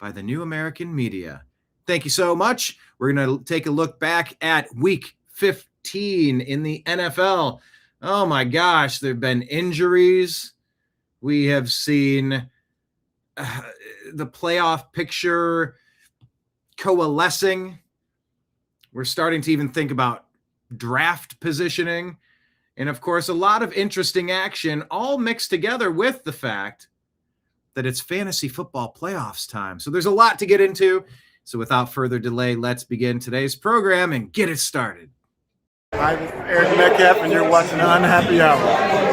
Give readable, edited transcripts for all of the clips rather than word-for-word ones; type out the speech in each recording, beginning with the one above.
by the New American Media. Thank you so much. We're going to take a look back at Week 15 in the NFL. Oh my gosh, there have been injuries. We have seen the playoff picture coalescing. We're starting to even think about draft positioning. And of course, a lot of interesting action, all mixed together with the fact that it's fantasy football playoffs time. So there's a lot to get into. So without further delay, let's begin today's program and get it started. Hi, this is Eric Metcalf, and you're watching Unhappy Hour.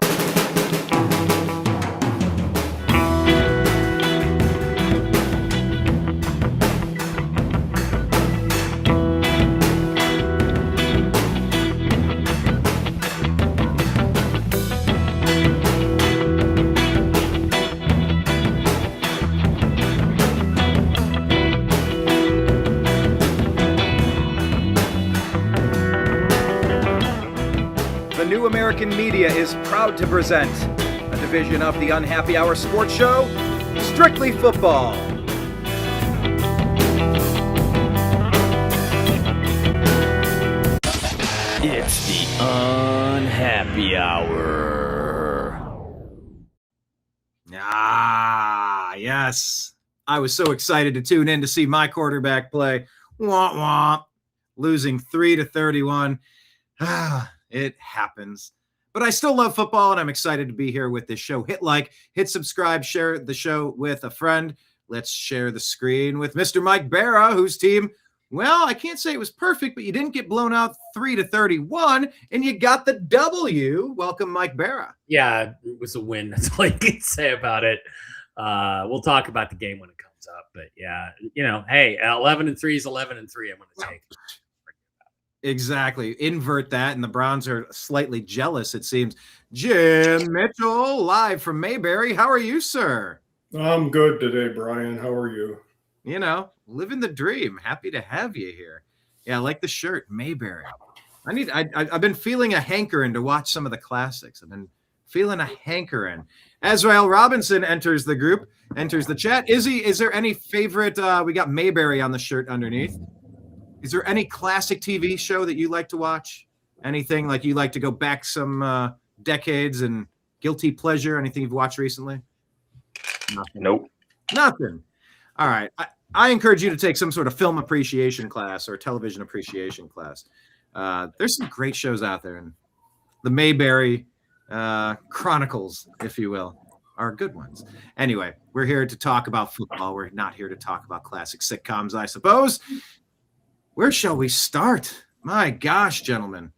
New American Media is proud to present a division of the Unhappy Hour sports show, Strictly Football. It's the Unhappy Hour. Ah, yes. I was so excited to tune in to see my quarterback play. Womp womp. Losing 3-31. It happens. But I still love football, and I'm excited to be here with this show. Hit like, hit subscribe, share the show with a friend. Let's share the screen with Mr. Mike Barra, whose team, well, I can't say it was perfect, but you didn't get blown out 3-31, and you got the W. Welcome, Mike Barra. Yeah, it was a win. That's all you can say about it. We'll talk about the game when it comes up. But, yeah, hey, 11-3 is 11-3 I'm going to take. Exactly. Invert that, and the Browns are slightly jealous, it seems. Jim Mitchell, live from Mayberry. How are you, sir? I'm good today, Brian. How are you? Living the dream. Happy to have you here. Yeah, I like the shirt, Mayberry. I've been feeling a hankering to watch some of the classics. I've been feeling a hankering. Azrael Robinson enters the group, enters the chat. Izzy, is there any favorite? We got Mayberry on the shirt underneath. Is there any classic TV show that you like to watch? Anything like you like to go back some decades and guilty pleasure? Anything you've watched recently? Nothing. Nope. Nothing. All right. I encourage you to take some sort of film appreciation class or television appreciation class. There's some great shows out there, and the Mayberry Chronicles, if you will, are good ones. Anyway, we're here to talk about football. We're not here to talk about classic sitcoms, I suppose. Where shall we start? My gosh, gentlemen.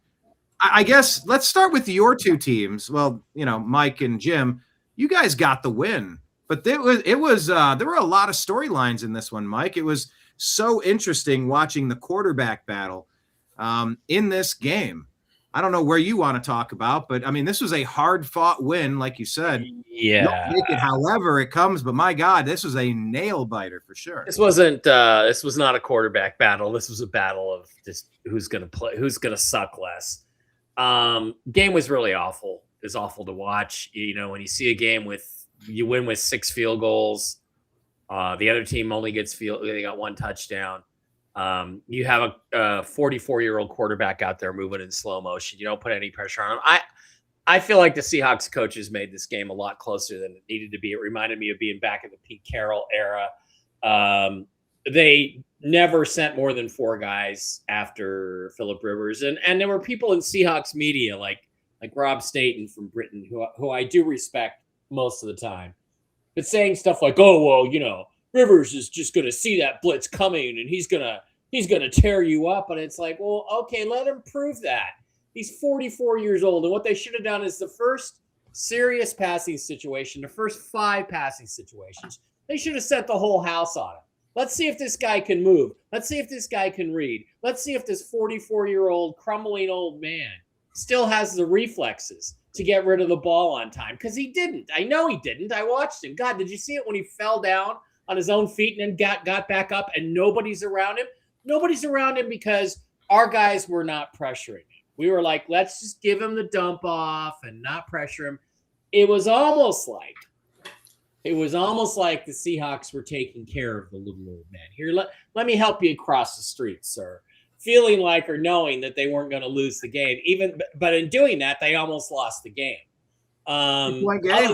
I guess let's start with your two teams. Well, Mike and Jim, you guys got the win, but there were a lot of storylines in this one, Mike. It was so interesting watching the quarterback battle in this game. I don't know where you want to talk about, but I mean, this was a hard-fought win, like you said. Yeah. Don't take it however it comes, but my God, this was a nail-biter for sure. This was not a quarterback battle. This was a battle of just who's going to suck less. Game was really awful. It was awful to watch. When you see a game you win with 6 field goals, the other team only they got 1 touchdown. You have a 44-year-old quarterback out there moving in slow motion. You don't put any pressure on him. I feel like the Seahawks coaches made this game a lot closer than it needed to be. It reminded me of being back in the Pete Carroll era. They never sent more than 4 guys after Phillip Rivers. And there were people in Seahawks media like Rob Staten from Britain, who I do respect most of the time, but saying stuff like, oh, well, Rivers is just going to see that blitz coming and he's going to tear you up. And it's like, well, okay, let him prove that. He's 44 years old. And what they should have done is the first serious passing situation, the first 5 passing situations, they should have set the whole house on him. Let's see if this guy can move. Let's see if this guy can read. Let's see if this 44-year-old crumbling old man still has the reflexes to get rid of the ball on time. Because he didn't. I know he didn't. I watched him. God, did you see it when he fell down on his own feet and then got back up and nobody's around him? Nobody's around him because our guys were not pressuring him. We were like, let's just give him the dump off and not pressure him. It was almost like It was almost like the Seahawks were taking care of the little old man. Here, let me help you across the street, sir. Feeling like or knowing that they weren't going to lose the game, but in doing that, they almost lost the game. Other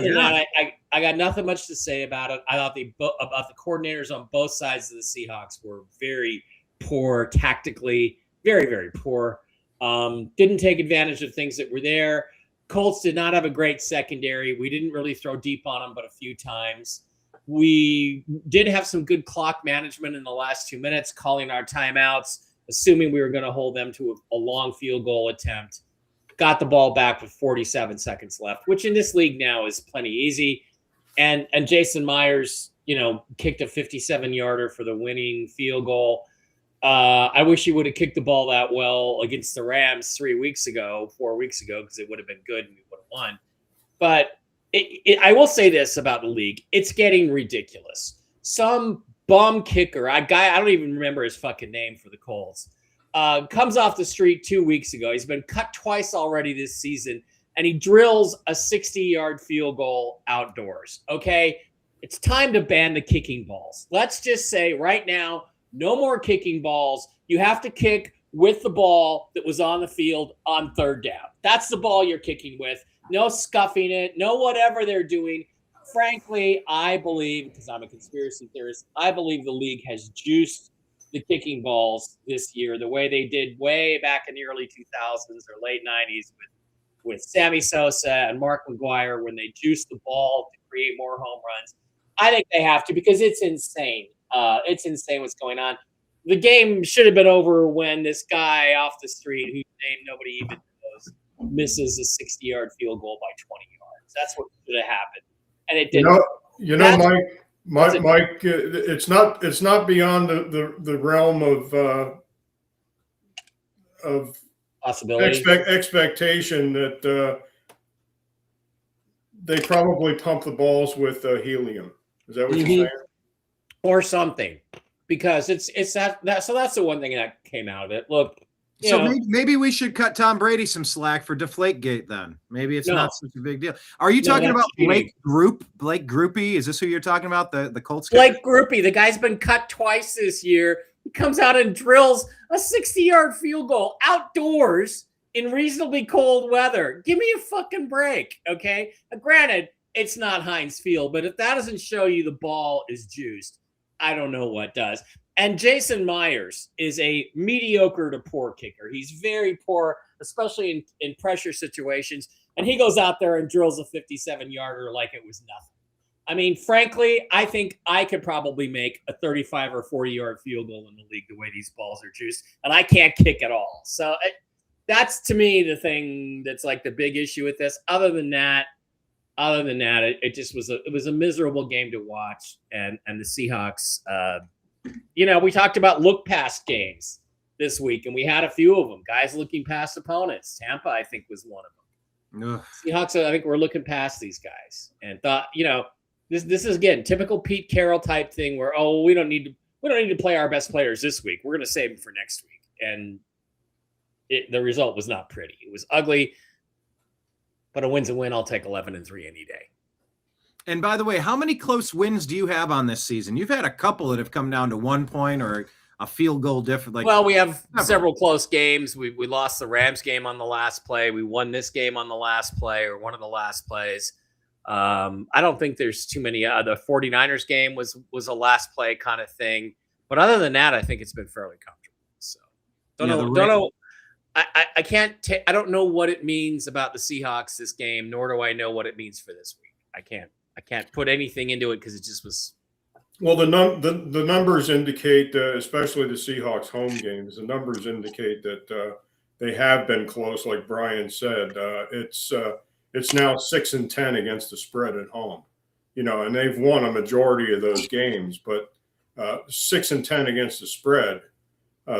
than that, I got nothing much to say about it. I thought about the coordinators on both sides of the Seahawks were very poor tactically, very, very poor. Didn't take advantage of things that were there. Colts did not have a great secondary. We didn't really throw deep on them, but a few times. We did have some good clock management in the last 2 minutes, calling our timeouts, assuming we were going to hold them to a long field goal attempt. Got the ball back with 47 seconds left, which in this league now is plenty easy. And Jason Myers, kicked a 57-yarder for the winning field goal. I wish he would have kicked the ball that well against the Rams 4 weeks ago, because it would have been good and we would have won. But I will say this about the league. It's getting ridiculous. Some bum kicker, I don't even remember his fucking name for the Colts, comes off the street 2 weeks ago. He's been cut twice already this season, and he drills a 60-yard field goal outdoors. Okay? It's time to ban the kicking balls. Let's just say right now, no more kicking balls. You have to kick with the ball that was on the field on third down. That's the ball you're kicking with. No scuffing it, no whatever they're doing. Frankly, I believe, because I'm a conspiracy theorist, I believe the league has juiced the kicking balls this year the way they did way back in the early 2000s or late 90s with Sammy Sosa and Mark McGuire when they juiced the ball to create more home runs. I think they have to because it's insane. It's insane what's going on. The game should have been over when this guy off the street, whose name nobody even knows, misses a 60-yard field goal by 20 yards. That's what should have happened, and it didn't. Mike, it's not beyond the realm of Possibility expectation that they probably pump the balls with helium. Is that what you're saying? Or something, because it's that. So that's the one thing that came out of it. Look, maybe we should cut Tom Brady some slack for Deflategate then. Maybe it's not such a big deal. Are you talking about Blake Groupie? Is this who you're talking about? The Colts? Blake Groupie. The guy's been cut twice this year. He comes out and drills a 60-yard field goal outdoors in reasonably cold weather. Give me a fucking break, okay? Granted, it's not Heinz Field, but if that doesn't show you the ball is juiced, I don't know what does. And Jason Myers is a mediocre to poor kicker. He's very poor, especially in pressure situations. And he goes out there and drills a 57-yarder like it was nothing. I mean, frankly, I think I could probably make a 35 or 40-yard field goal in the league the way these balls are juiced. And I can't kick at all. So that's, to me, the thing that's like the big issue with this. Other than that, it just was a miserable game to watch, and the Seahawks. We talked about look past games this week, and we had a few of them. Guys looking past opponents. Tampa, I think, was one of them. Ugh. Seahawks, I think, we're looking past these guys and thought, this is again typical Pete Carroll type thing where we don't need to play our best players this week. We're going to save them for next week, and the result was not pretty. It was ugly. But a win's a win. I'll take 11-3 any day. And by the way, how many close wins do you have on this season? You've had a couple that have come down to 1 point or a field goal difference. Well, we have several close games. We lost the Rams game on the last play. We won this game on the last play or one of the last plays. I don't think there's too many. The 49ers game was a last play kind of thing. But other than that, I think it's been fairly comfortable. So don't know. I can't. I don't know what it means about the Seahawks this game, nor do I know what it means for this week. I can't put anything into it because it just was. Well, the numbers indicate, especially the Seahawks home games, the numbers indicate that they have been close. Like Brian said, it's now 6-10 against the spread at home. And they've won a majority of those games, but 6-10 against the spread.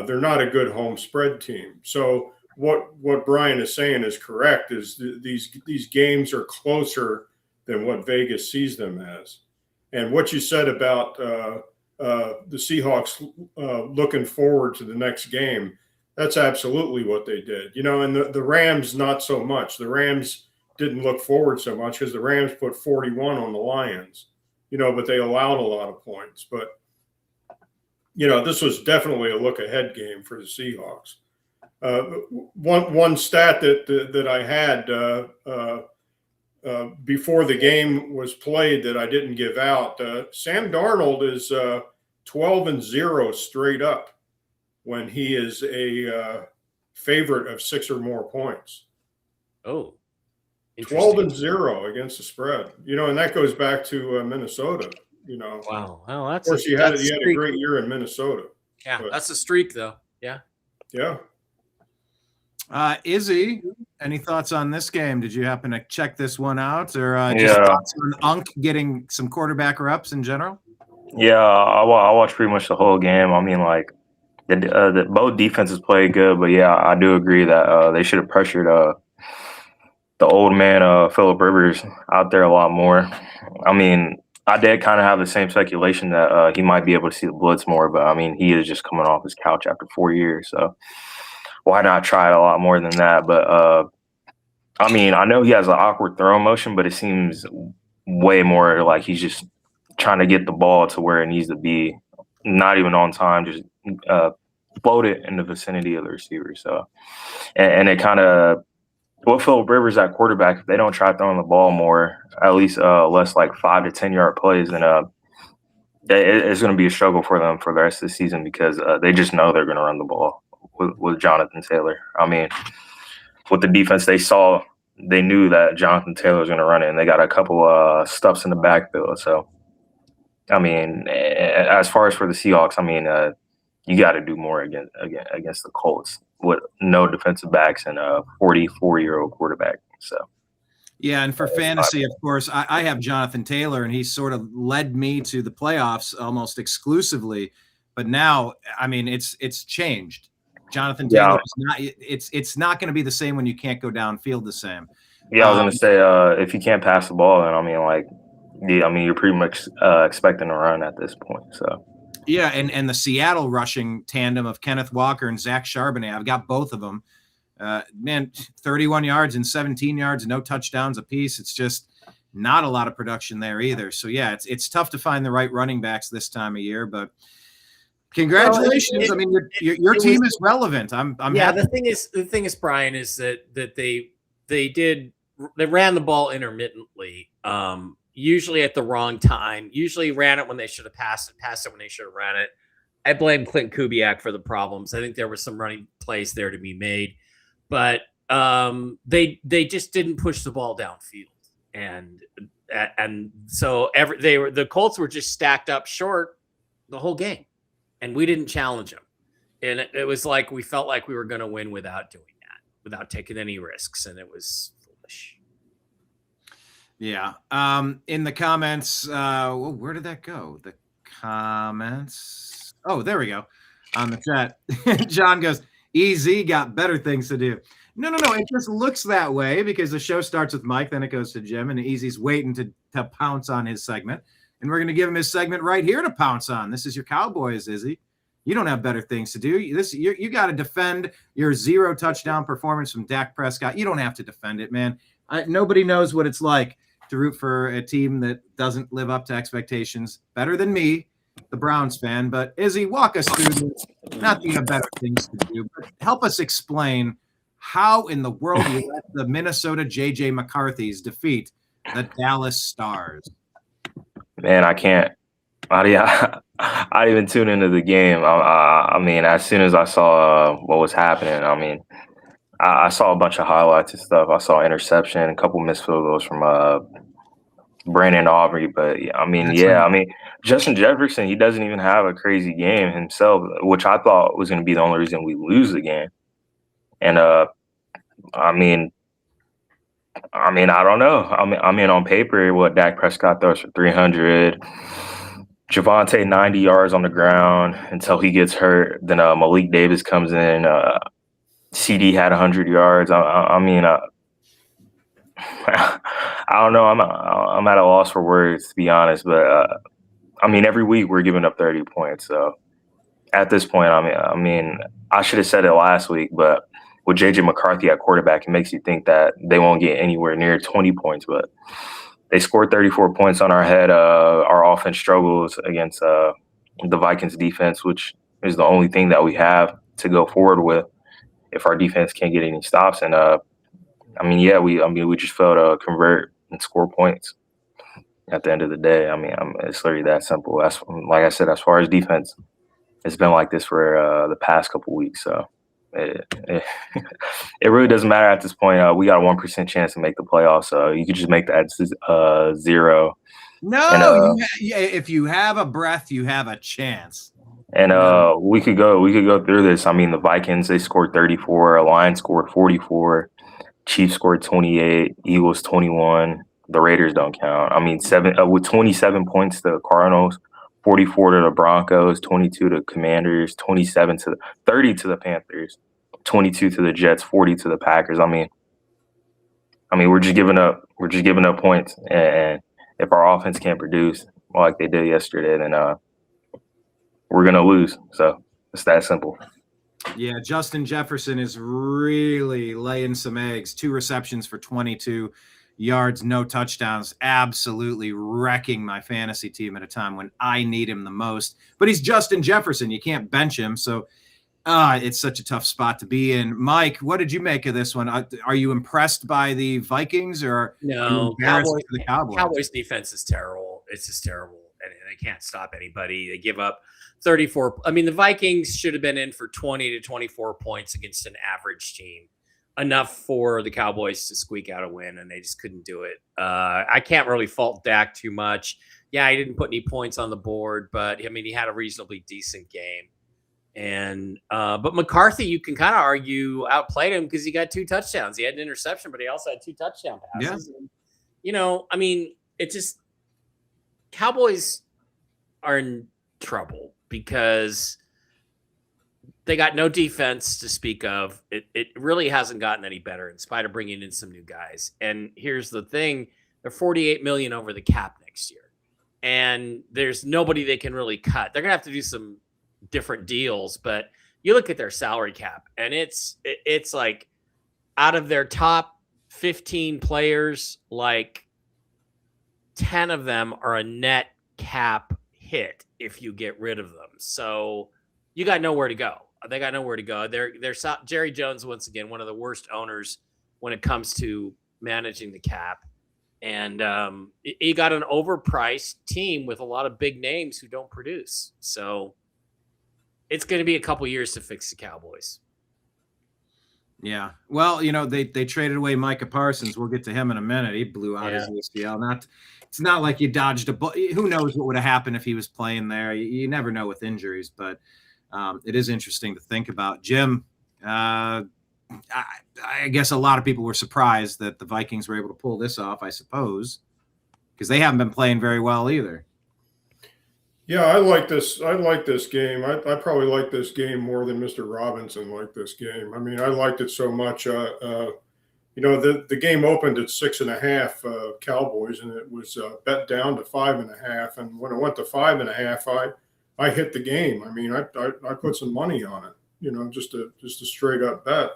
They're not a good home spread team. So what Brian is saying is correct, is these games are closer than what Vegas sees them as. And what you said about the Seahawks looking forward to the next game, that's absolutely what they did. And the Rams, not so much. The Rams didn't look forward so much because the Rams put 41 on the Lions. but they allowed a lot of points. But, this was definitely a look ahead game for the Seahawks. One stat that I had before the game was played that I didn't give out. Sam Darnold is 12-0 straight up when he is a favorite of 6 or more points. Oh, 12-0 against the spread. And that goes back to Minnesota. Wow. Well, of course, you had a great year in Minnesota. Yeah, that's a streak, though. Yeah. Yeah. Izzy, any thoughts on this game? Did you happen to check this one out, or just Yeah. thoughts on Unk getting some quarterback reps in general? Yeah, I watched pretty much the whole game. I mean, like, both defenses played good, but yeah, I do agree that they should have pressured the old man Phillip Rivers out there a lot more. I mean, I did kind of have the same speculation that he might be able to see the blitz more, but I mean, he is just coming off his couch after 4 years, so why not try it a lot more than that? But I mean, I know he has an awkward throw motion, but it seems way more like he's just trying to get the ball to where it needs to be, not even on time, just float it in the vicinity of the receiver. So, and it kind of, with Phillip Rivers at quarterback, if they don't try throwing the ball more, at least less like 5 to 10 yard plays, then it's going to be a struggle for them for the rest of the season because they just know they're going to run the ball with Jonathan Taylor. I mean, with the defense they saw, they knew that Jonathan Taylor was going to run it, and they got a couple stuffs in the backfield. So, I mean, as far as for the Seahawks, I mean, you got to do more against the Colts with no defensive backs and a 44-year-old quarterback. So, yeah, and for fantasy, of course, I have Jonathan Taylor, and he sort of led me to the playoffs almost exclusively. But now, I mean, it's changed. Jonathan Taylor is not. It's not going to be the same when you can't go downfield the same. Yeah, I was going to say if you can't pass the ball, then I mean, like, yeah, I mean, you're pretty much expecting a run at this point. So. Yeah, and the Seattle rushing tandem of Kenneth Walker and Zach Charbonnet, I've got both of them. Man, 31 yards and 17 yards, no touchdowns apiece. It's just not a lot of production there either. So, yeah, it's tough to find the right running backs this time of year. But congratulations. I mean, your team is relevant. I'm happy. The thing is, Brian, is that they ran the ball intermittently. Usually at the wrong time, usually ran it when they should have passed it when they should have ran it. I blame Clint Kubiak for the problems. I think there were some running plays there to be made, but they just didn't push the ball downfield. And so the Colts were just stacked up short the whole game, and we didn't challenge them. And it was like, we felt like we were going to win without doing that, without taking any risks. And it was foolish. Yeah. In the comments, where did that go? The comments. Oh, there we go. On the chat. John goes, EZ got better things to do. No. It just looks that way because the show starts with Mike, then it goes to Jim, and EZ's waiting to pounce on his segment. And we're going to give him his segment right here to pounce on. This is your Cowboys, Izzy. You don't have better things to do. You got to defend your 0 touchdown performance from Dak Prescott. You don't have to defend it, man. Nobody knows what it's like to root for a team that doesn't live up to expectations better than me, the Browns fan. But Izzy, walk us through this. Not that you have better things to do, but help us explain how in the world you let the Minnesota J.J. McCarthy's defeat the Dallas Stars. Man, I can't. I didn't even tune into the game. I mean, as soon as I saw what was happening, I mean, I saw a bunch of highlights and stuff. I saw interception, a couple missed field goals from Brandon Aubrey. But I mean, I mean, Justin Jefferson, he doesn't even have a crazy game himself, which I thought was going to be the only reason we lose the game. And I mean, I don't know. I mean, on paper, what Dak Prescott throws for 300, Javonte 90 yards on the ground until he gets hurt. Then Malik Davis comes in. CD had 100 yards. I mean, I don't know. I'm at a loss for words, to be honest. But I mean, every week we're giving up 30 points. So at this point, I mean, I should have said it last week, but with JJ McCarthy at quarterback, it makes you think that they won't get anywhere near 20 points. But they scored 34 points on our head. Our offense struggles against the Vikings defense, which is the only thing that we have to go forward with if our defense can't get any stops. And we just failed to convert and score points at the end of the day. It's literally that simple. That's, like I said, as far as defense, it's been like this for the past couple weeks. So it really doesn't matter at this point. We got a 1% chance to make the playoffs. So you could just make that 0. No, if you have a breath, you have a chance. And we could go through this. I mean, the Vikings, they scored 34, Lions scored 44, Chiefs scored 28, Eagles 21. The Raiders don't count. I mean, with 27 points to the Cardinals, 44 to the Broncos, 22 to Commanders, 30 to the Panthers, 22 to the Jets, 40 to the Packers. I mean, we're just giving up. We're just giving up points, and if our offense can't produce like they did yesterday, then we're gonna lose. So it's that simple. Yeah, Justin Jefferson is really laying some eggs. 2 receptions for 22 yards, no touchdowns. Absolutely wrecking my fantasy team at a time when I need him the most. But he's Justin Jefferson. You can't bench him. So it's such a tough spot to be in. Mike, what did you make of this one? Are you impressed by the Vikings or No? the Cowboys? Cowboys defense is terrible. It's just terrible, and they can't stop anybody. They give up 34. I mean, the Vikings should have been in for 20 to 24 points against an average team, enough for the Cowboys to squeak out a win, and they just couldn't do it. I can't really fault Dak too much. Yeah, he didn't put any points on the board, but I mean, he had a reasonably decent game. And but McCarthy, you can kind of argue outplayed him because he got 2 touchdowns. He had an interception, but he also had 2 touchdown passes. Yeah. And, I mean, it just Cowboys are in trouble because they got no defense to speak of. It really hasn't gotten any better in spite of bringing in some new guys. And here's the thing: they're $48 million over the cap next year, and there's nobody they can really cut. They're gonna have to do some different deals, but you look at their salary cap, and it's like out of their top 15 players, like 10 of them are a net cap hit if you get rid of them. So you got nowhere to go. They got nowhere to go. They're Jerry Jones, once again, one of the worst owners when it comes to managing the cap. And you got an overpriced team with a lot of big names who don't produce. So it's going to be a couple years to fix the Cowboys. Yeah. Well, they traded away Micah Parsons. We'll get to him in a minute. He blew out his ACL. It's not like you dodged a bullet. Who knows what would have happened if he was playing there? You never know with injuries, but it is interesting to think about. Jim, I guess a lot of people were surprised that the Vikings were able to pull this off, I suppose, because they haven't been playing very well either. Yeah, I like this. I like this game. I probably like this game more than Mr. Robinson liked this game. I mean, I liked it so much. The game opened at 6.5 Cowboys, and it was bet down to 5.5. And when it went to 5.5, I hit the game. I mean, I put some money on it. Just a straight up bet.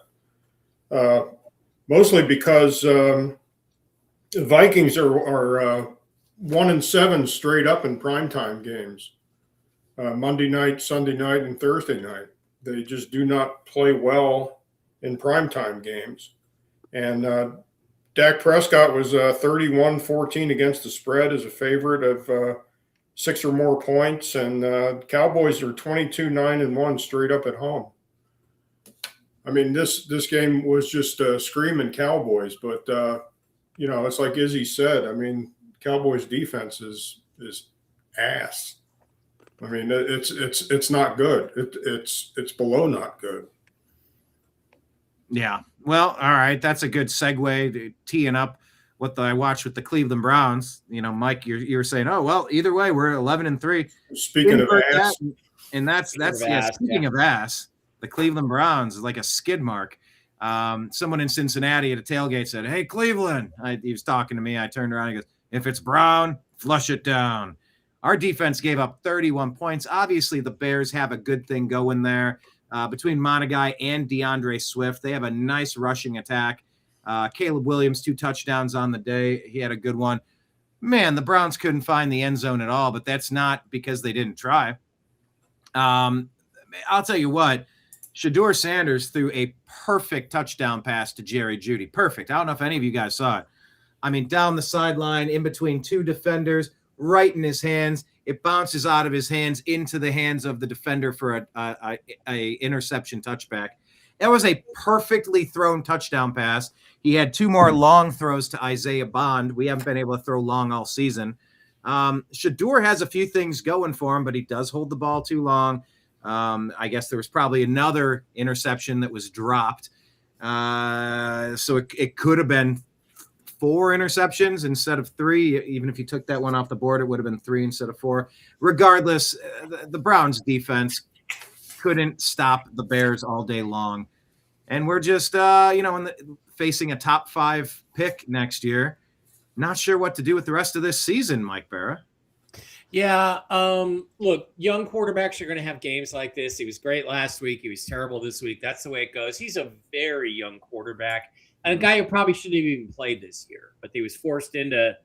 Mostly because the Vikings are 1-7 straight up in primetime games, Monday night, Sunday night, and Thursday night. They just do not play well in primetime games. And Dak Prescott was 31-14 against the spread as a favorite of 6 or more points. And Cowboys are 22-9-1 straight up at home. I mean, this game was just screaming Cowboys, but it's like Izzy said. I mean, Cowboys defense is ass. I mean, it's not good. It's below not good. Yeah. Well, all right. That's a good segue to teeing up what I watched with the Cleveland Browns. Mike, you're saying, oh well, either way, we're 11-3. Speaking of ass, and that's speaking of ass, the Cleveland Browns is like a skid mark. Someone in Cincinnati at a tailgate said, "Hey, Cleveland." He was talking to me. I turned around and he goes, "If it's brown, flush it down." Our defense gave up 31 points. Obviously, the Bears have a good thing going there. Between Monagai and DeAndre Swift, they have a nice rushing attack. Caleb Williams, 2 touchdowns on the day. He had a good one. man, the Browns couldn't find the end zone at all, but that's not because they didn't try. I'll tell you what, Shedeur Sanders threw a perfect touchdown pass to Jerry Jeudy. Perfect. I don't know if any of you guys saw it. I mean, down the sideline, in between two defenders, right in his hands. It bounces out of his hands into the hands of the defender for a interception touchback. That was a perfectly thrown touchdown pass. He had two more long throws to Isaiah Bond. We haven't been able to throw long all season. Shedeur has a few things going for him, but he does hold the ball too long. I guess there was probably another interception that was dropped. So it could have been 4 interceptions instead of 3. Even if you took that one off the board, it would have been 3 instead of 4. Regardless, the Browns defense couldn't stop the Bears all day long. And we're just, facing a top 5 pick next year. Not sure what to do with the rest of this season, Mike Barra. Yeah. Look, young quarterbacks are going to have games like this. He was great last week. He was terrible this week. That's the way it goes. He's a very young quarterback and a guy who probably shouldn't have even played this year, but he was forced into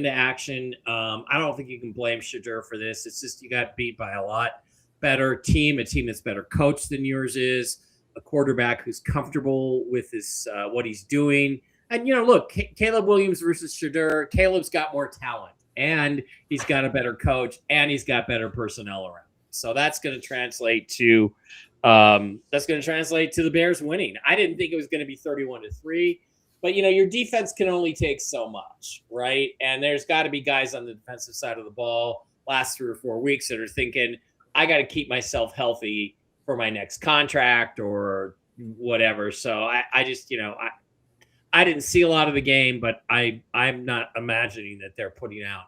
action. I don't think you can blame Shedeur for this. It's just you got beat by a lot better team, a team that's better coached than yours is, a quarterback who's comfortable with his what he's doing. And, look, Caleb Williams versus Shedeur. Caleb's got more talent, and he's got a better coach, and he's got better personnel around. So that's going to translate to the Bears winning. I didn't think it was going to be 31-3, but your defense can only take so much, right? And there's got to be guys on the defensive side of the ball last 3 or 4 weeks that are thinking, I got to keep myself healthy for my next contract or whatever. So I just, I didn't see a lot of the game, but I'm not imagining that they're putting out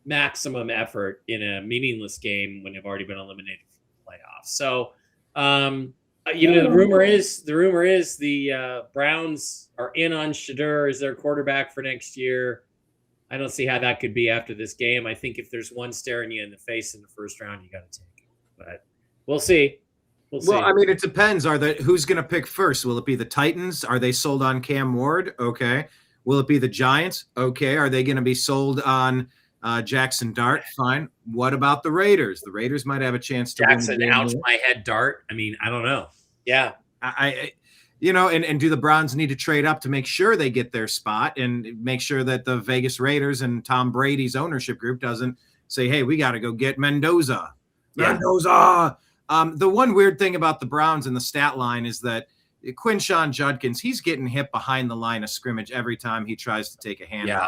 maximum effort in a meaningless game when they've already been eliminated from the playoffs. So, the rumor is the Browns are in on Shedeur as their quarterback for next year. I don't see how that could be after this game. I think if there's one staring you in the face in the first round, you got to take it. But we'll see. Well, I mean, it depends. Who's going to pick first? Will it be the Titans? Are they sold on Cam Ward? Okay. Will it be the Giants? Okay. Are they going to be sold on Jackson Dart? Fine. What about the Raiders? The Raiders might have a chance to Jackson, ouch my head, Dart. I mean, I don't know. Yeah. And do the Browns need to trade up to make sure they get their spot and make sure that the Vegas Raiders and Tom Brady's ownership group doesn't say, hey, we got to go get Mendoza. Yeah. Mendoza. The one weird thing about the Browns in the stat line is that Quinshon Judkins, he's getting hit behind the line of scrimmage every time he tries to take a handoff.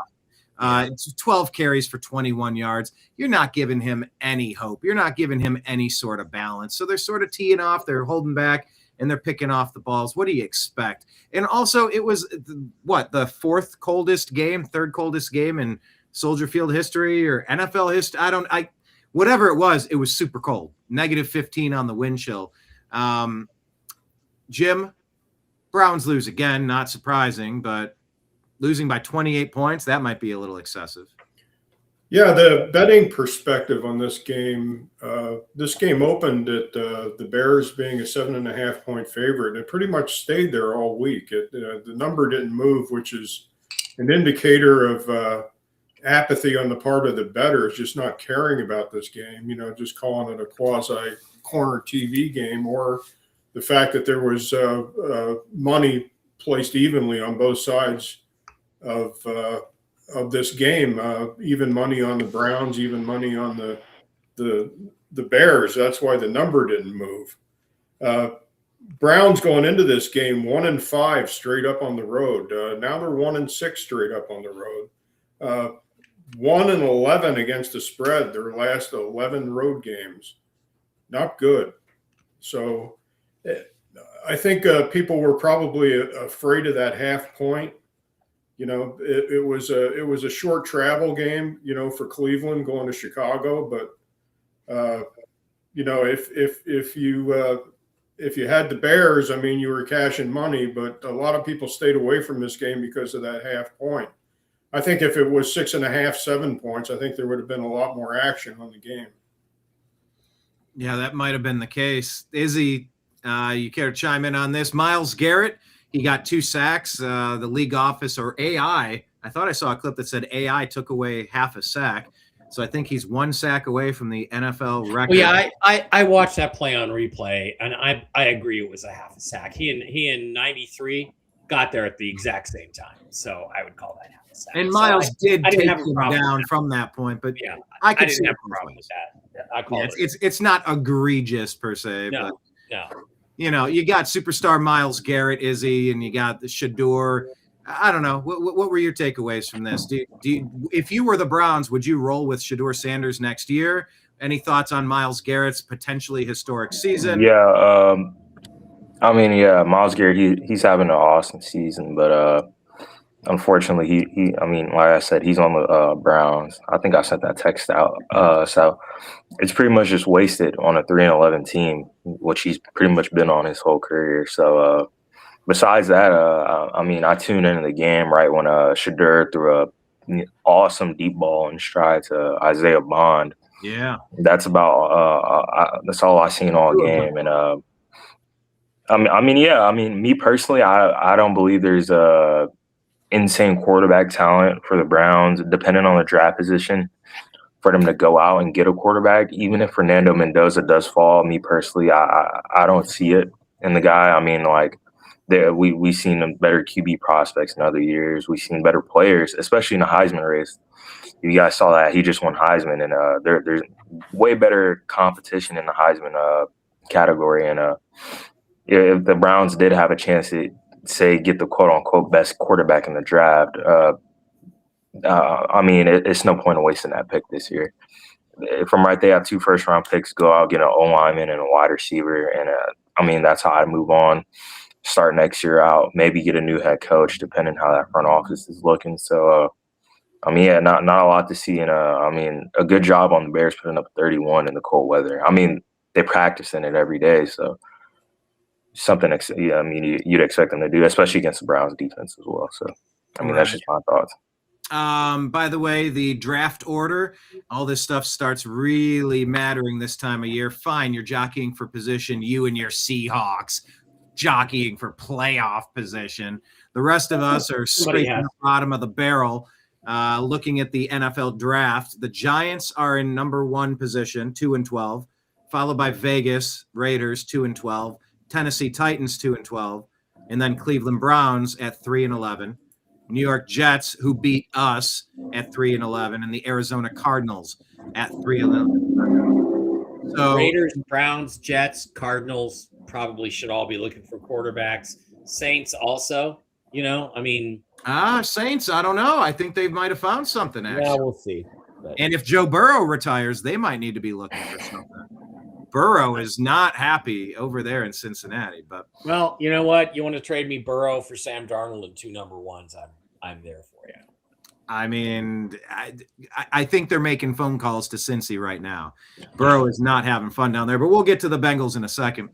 It's 12 carries for 21 yards. You're not giving him any hope. You're not giving him any sort of balance. So they're sort of teeing off. They're holding back, and they're picking off the balls. What do you expect? And also, it was, the third coldest game in Soldier Field history or NFL history? Whatever it was super cold. -15 on the wind chill. Jim, Browns lose again. Not surprising, but losing by 28 points, that might be a little excessive. Yeah, the betting perspective on this game opened at the Bears being a 7.5-point favorite, and it pretty much stayed there all week. The number didn't move, which is an indicator of apathy on the part of the bettors, just not caring about this game, just calling it a quasi corner TV game, or the fact that there was money placed evenly on both sides of this game, even money on the Browns, even money on the Bears. That's why the number didn't move. Browns going into this game 1-5 straight up on the road. Now they're 1-6 straight up on the road. 1-11 against the spread their last 11 road games. Not good. So I think people were probably afraid of that half point. It was a short travel game, for Cleveland going to Chicago. But if you had the Bears, I mean, you were cashing money. But a lot of people stayed away from this game because of that half point. I think if it was 6.5, 7 points, I think there would have been a lot more action on the game. Yeah, that might have been the case. Izzy, you care to chime in on this? Myles Garrett, he got 2 sacks. The league office, or AI, I thought I saw a clip that said AI took away half a sack. So I think he's 1 sack away from the NFL record. Well, yeah, I watched that play on replay, and I agree it was a half a sack. He in 93 got there at the exact same time, so I would call that half a sack. And Miles did I didn't take have a him problem down with that. from that point, but Yeah, I I could didn't see have it a both problem with ways. that. Yeah, I call Yeah, it. it's not egregious per se, No, but no. you know, you got superstar Miles Garrett, Izzy, and you got the Shador. I don't know. What were your takeaways from this? If you were the Browns, would you roll with Shador Sanders next year? Any thoughts on Miles Garrett's potentially historic season? Yeah, I mean, yeah, Miles Garrett, he's having an awesome season, but unfortunately, I mean, like I said, he's on the Browns. I think I sent that text out. So it's pretty much just wasted on a 3-11 team, which he's pretty much been on his whole career. So besides that, I mean, I tuned into the game right when Shador threw a awesome deep ball in stride to Isaiah Bond. Yeah, That's about that's all I seen all game, and I mean, me personally, I don't believe there's a insane quarterback talent for the Browns, depending on the draft position, for them to go out and get a quarterback. Even if Fernando Mendoza does fall, me personally, I don't see it in the guy. I mean, like, we've seen better QB prospects in other years. We've seen better players, especially in the Heisman race. You guys saw that he just won Heisman, and there's way better competition in the Heisman category. And if the Browns did have a chance to say get the quote unquote best quarterback in the draft, I mean, it's no point in wasting that pick this year. From right, they have 2 first-round picks. Go out, get an O lineman and a wide receiver, and I mean, that's how I move on. Start next year out, maybe get a new head coach, depending how that front office is looking. So, I mean, yeah, not a lot to see. And I mean, a good job on the Bears putting up 31 in the cold weather. I mean, they practice in it every day, so something. I mean, you'd expect them to do, especially against the Browns defense as well. So, I mean, that's just my thoughts. By the way, the draft order, all this stuff starts really mattering this time of year. Fine, you're jockeying for position, you and your Seahawks jockeying for playoff position. The rest of us are scraping the bottom of the barrel, looking at the NFL draft. The Giants are in number 1 position, 2-12, followed by Vegas Raiders, 2-12, Tennessee Titans, 2-12, and then Cleveland Browns at 3-11. New York Jets, who beat us at 3-11, and the Arizona Cardinals at 3-11. So Raiders, Browns, Jets, Cardinals probably should all be looking for quarterbacks. Saints also, you know, I mean. Saints, I don't know. I think they might have found something, actually. Yeah, we'll see. But. And if Joe Burrow retires, they might need to be looking for something. Burrow is not happy over there in Cincinnati, but well, you know what? You want to trade me Burrow for Sam Darnold and 2 number 1s? I'm there for you. I mean, I think they're making phone calls to Cincy right now. Burrow is not having fun down there, but we'll get to the Bengals in a second.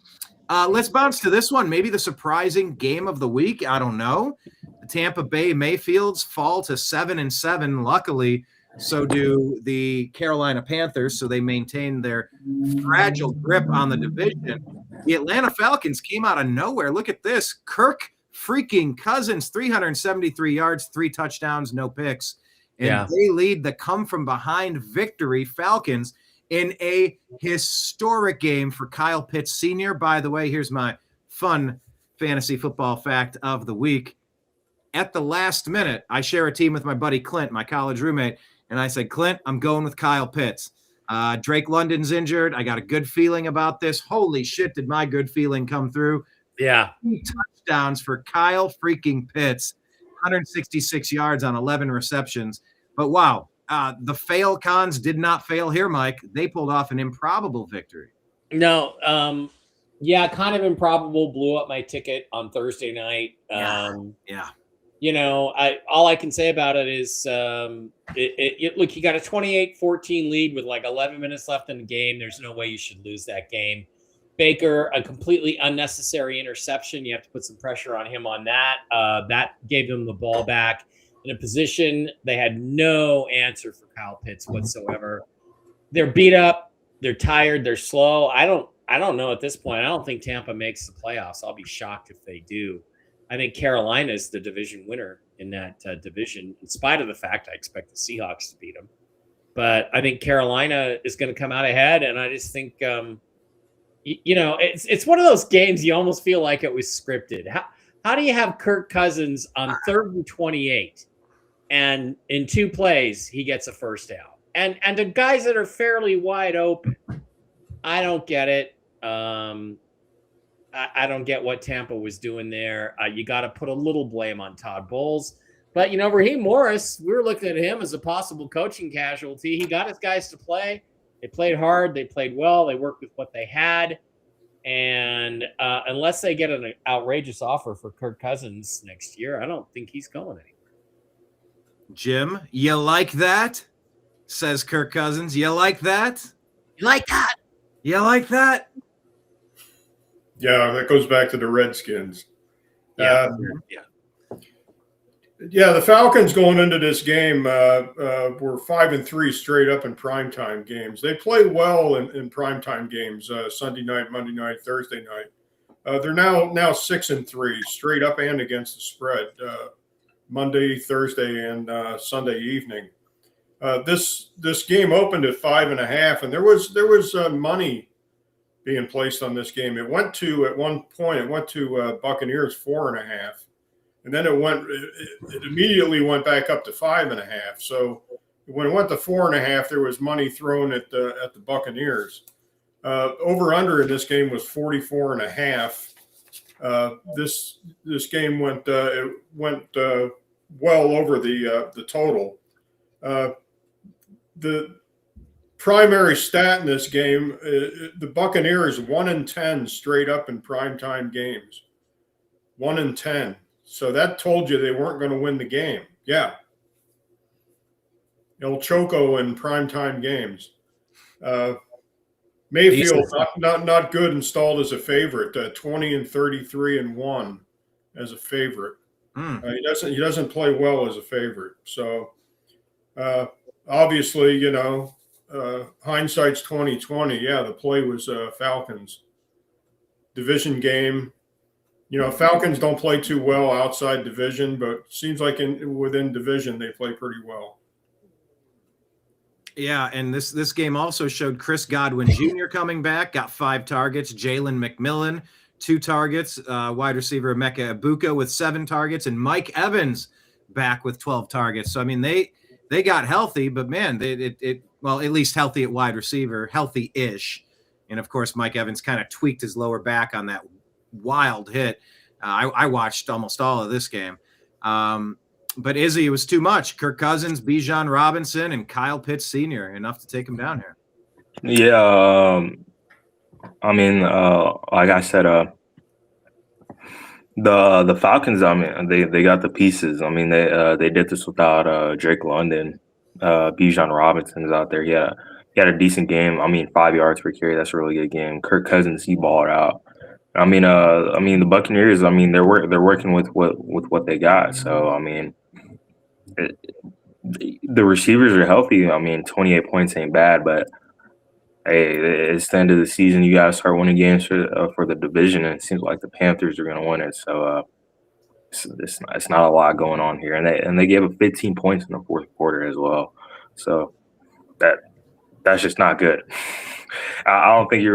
Let's bounce to this one. Maybe the surprising game of the week. I don't know. The Tampa Bay Mayfields fall to 7-7. Luckily, so do the Carolina Panthers, so they maintain their fragile grip on the division. The Atlanta Falcons came out of nowhere. Look at this. Kirk freaking Cousins, 373 yards, 3 touchdowns, no picks. And they lead the come-from-behind victory Falcons in a historic game for Kyle Pitts Sr. By the way, here's my fun fantasy football fact of the week. At the last minute, I share a team with my buddy Clint, my college roommate, and I said, Clint, I'm going with Kyle Pitts. Drake London's injured. I got a good feeling about this. Holy shit, did my good feeling come through? Yeah. 2 touchdowns for Kyle freaking Pitts, 166 yards on 11 receptions. But wow, the fail cons did not fail here, Mike. They pulled off an improbable victory. No, yeah, kind of improbable. Blew up my ticket on Thursday night. Yeah. You know, all I can say about it is, look, you got a 28-14 lead with like 11 minutes left in the game. There's no way you should lose that game. Baker, a completely unnecessary interception. You have to put some pressure on him on that. That gave them the ball back in a position they had no answer for Kyle Pitts whatsoever. They're beat up. They're tired. They're slow. I don't know at this point. I don't think Tampa makes the playoffs. I'll be shocked if they do. I think Carolina is the division winner in that division, in spite of the fact I expect the Seahawks to beat them. But I think Carolina is going to come out ahead, and I just think, it's one of those games you almost feel like it was scripted. How do you have Kirk Cousins on 3rd and 28, and in 2 plays he gets a first down, and the guys that are fairly wide open? I don't get it. I don't get what Tampa was doing there. You got to put a little blame on Todd Bowles. But, Raheem Morris, we were looking at him as a possible coaching casualty. He got his guys to play. They played hard. They played well. They worked with what they had. And unless they get an outrageous offer for Kirk Cousins next year, I don't think he's going anywhere. Jim, you like that? Says Kirk Cousins. You like that? You like that? You like that? Yeah, that goes back to the Redskins. Yeah. Yeah, the Falcons going into this game were 5-3 straight up in primetime games. They play well in primetime games, Sunday night, Monday night, Thursday night. They're now 6-3 straight up and against the spread, Monday, Thursday, and Sunday evening. This game opened at 5.5, and there was money being placed on this game. It went to, at one point, Buccaneers 4.5. And then it immediately went back up to 5.5. So when it went to 4.5, there was money thrown at the Buccaneers. Over under in this game was 44.5. This game went well over the total. The primary stat in this game, the Buccaneers 1-10 straight up in primetime games. 1-10. So that told you they weren't going to win the game. Yeah. El Choco in primetime games. Mayfield not good installed as a favorite. 20-33-1 as a favorite. He doesn't play well as a favorite. So obviously, hindsight's 20/20. Yeah, the play was Falcons division game. Falcons don't play too well outside division, but seems like within division they play pretty well. Yeah, and this game also showed Chris Godwin Jr. coming back, got 5 targets. Jalen McMillan, 2 targets. Wide receiver Emeka Ibuka with 7 targets, and Mike Evans back with 12 targets. So I mean they got healthy, but man, at least healthy at wide receiver, healthy-ish. And of course, Mike Evans kind of tweaked his lower back on that wild hit. I watched almost all of this game. But Izzy, it was too much. Kirk Cousins, Bijan Robinson, and Kyle Pitts Sr. enough to take him down here. Yeah. Like I said, the Falcons, they got the pieces. They did this without Drake London. Bijan Robinson's out there. He had a decent game. 5 yards per carry. That's a really good game. Kirk Cousins, he balled out. The Buccaneers, they're working with what they got. So, the receivers are healthy. 28 points ain't bad, but hey, it's the end of the season. You got to start winning games for the division, and it seems like the Panthers are going to win it. So, it's not a lot going on here, and they gave up 15 points in the fourth quarter as well. So that's just not good. I don't think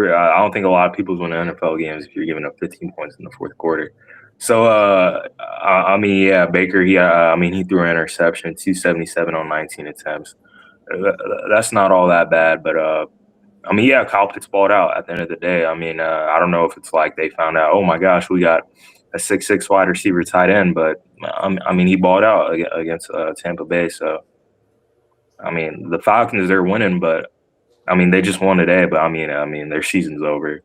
a lot of people win NFL games if you're giving up 15 points in the fourth quarter. So Baker, he threw an interception, 277 on 19 attempts. That's not all that bad, but Kyle Pitts balled out at the end of the day. I don't know if it's like they found out, oh my gosh, we got a 6'6" wide receiver tight end, but he balled out against Tampa Bay. So the Falcons, they're winning, but they just won today, but their season's over.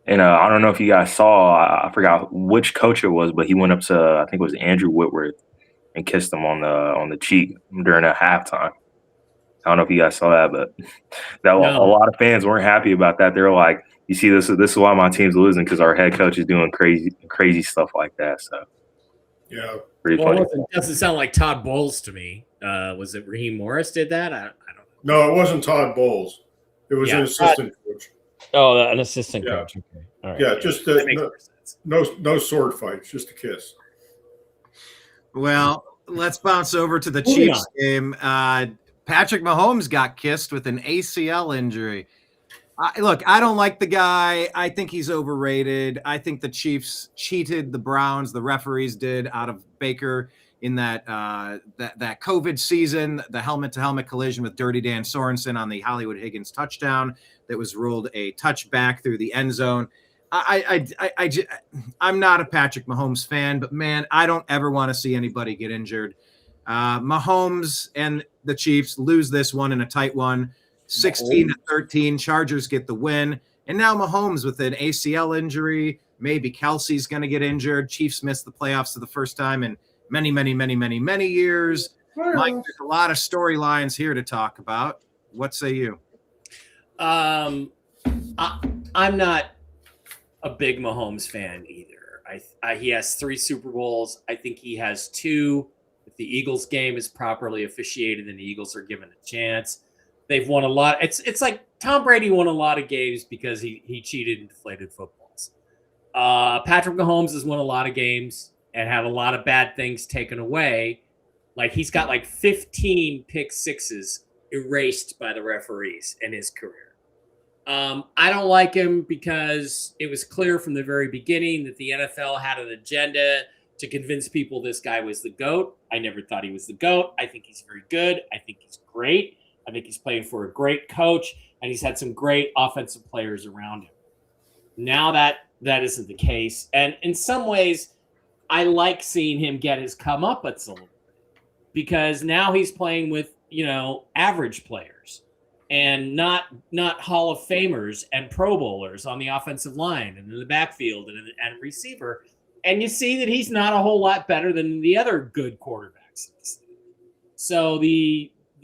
And I don't know if you guys saw, I forgot which coach it was, but he went up to, I think it was Andrew Whitworth, and kissed him on the cheek during a halftime. I don't know if you guys saw that, but a lot of fans weren't happy about that. They were like, "You see, this is why my team's losing, because our head coach is doing crazy stuff like that." So yeah, pretty funny. It doesn't sound like Todd Bowles to me. Was it Raheem Morris did that? I don't know. No, it wasn't Todd Bowles. It was an assistant coach. Oh, an assistant coach. Okay. All right. Yeah, just no sword fights, just a kiss. Well, let's bounce over to the Moving Chiefs game. Patrick Mahomes got kissed with an ACL injury. Look, I don't like the guy. I think he's overrated. I think the Chiefs cheated the Browns. The referees did out of Baker in that that COVID season, the helmet-to-helmet collision with Dirty Dan Sorensen on the Hollywood Higgins touchdown that was ruled a touchback through the end zone. I'm not a Patrick Mahomes fan, but man, I don't ever want to see anybody get injured. Mahomes and the Chiefs lose this one in a tight one. 16-13, Chargers get the win. And now Mahomes with an ACL injury. Maybe Kelsey's going to get injured. Chiefs missed the playoffs for the first time in many, many, many, many, many years. Mike, there's a lot of storylines here to talk about. What say you? I'm not a big Mahomes fan either. He has 3 Super Bowls. I think he has 2. If the Eagles game is properly officiated and the Eagles are given a chance. They've won a lot. It's like Tom Brady won a lot of games because he cheated and deflated footballs. Patrick Mahomes has won a lot of games and had a lot of bad things taken away. Like he's got like 15 pick sixes erased by the referees in his career. I don't like him because it was clear from the very beginning that the NFL had an agenda to convince people this guy was the GOAT. I never thought he was the GOAT. I think he's very good. I think he's great. I think he's playing for a great coach, and he's had some great offensive players around him. Now that isn't the case. And in some ways, I like seeing him get his comeuppance a little bit because now he's playing with, average players and not Hall of Famers and Pro Bowlers on the offensive line and in the backfield and receiver. And you see that he's not a whole lot better than the other good quarterbacks. So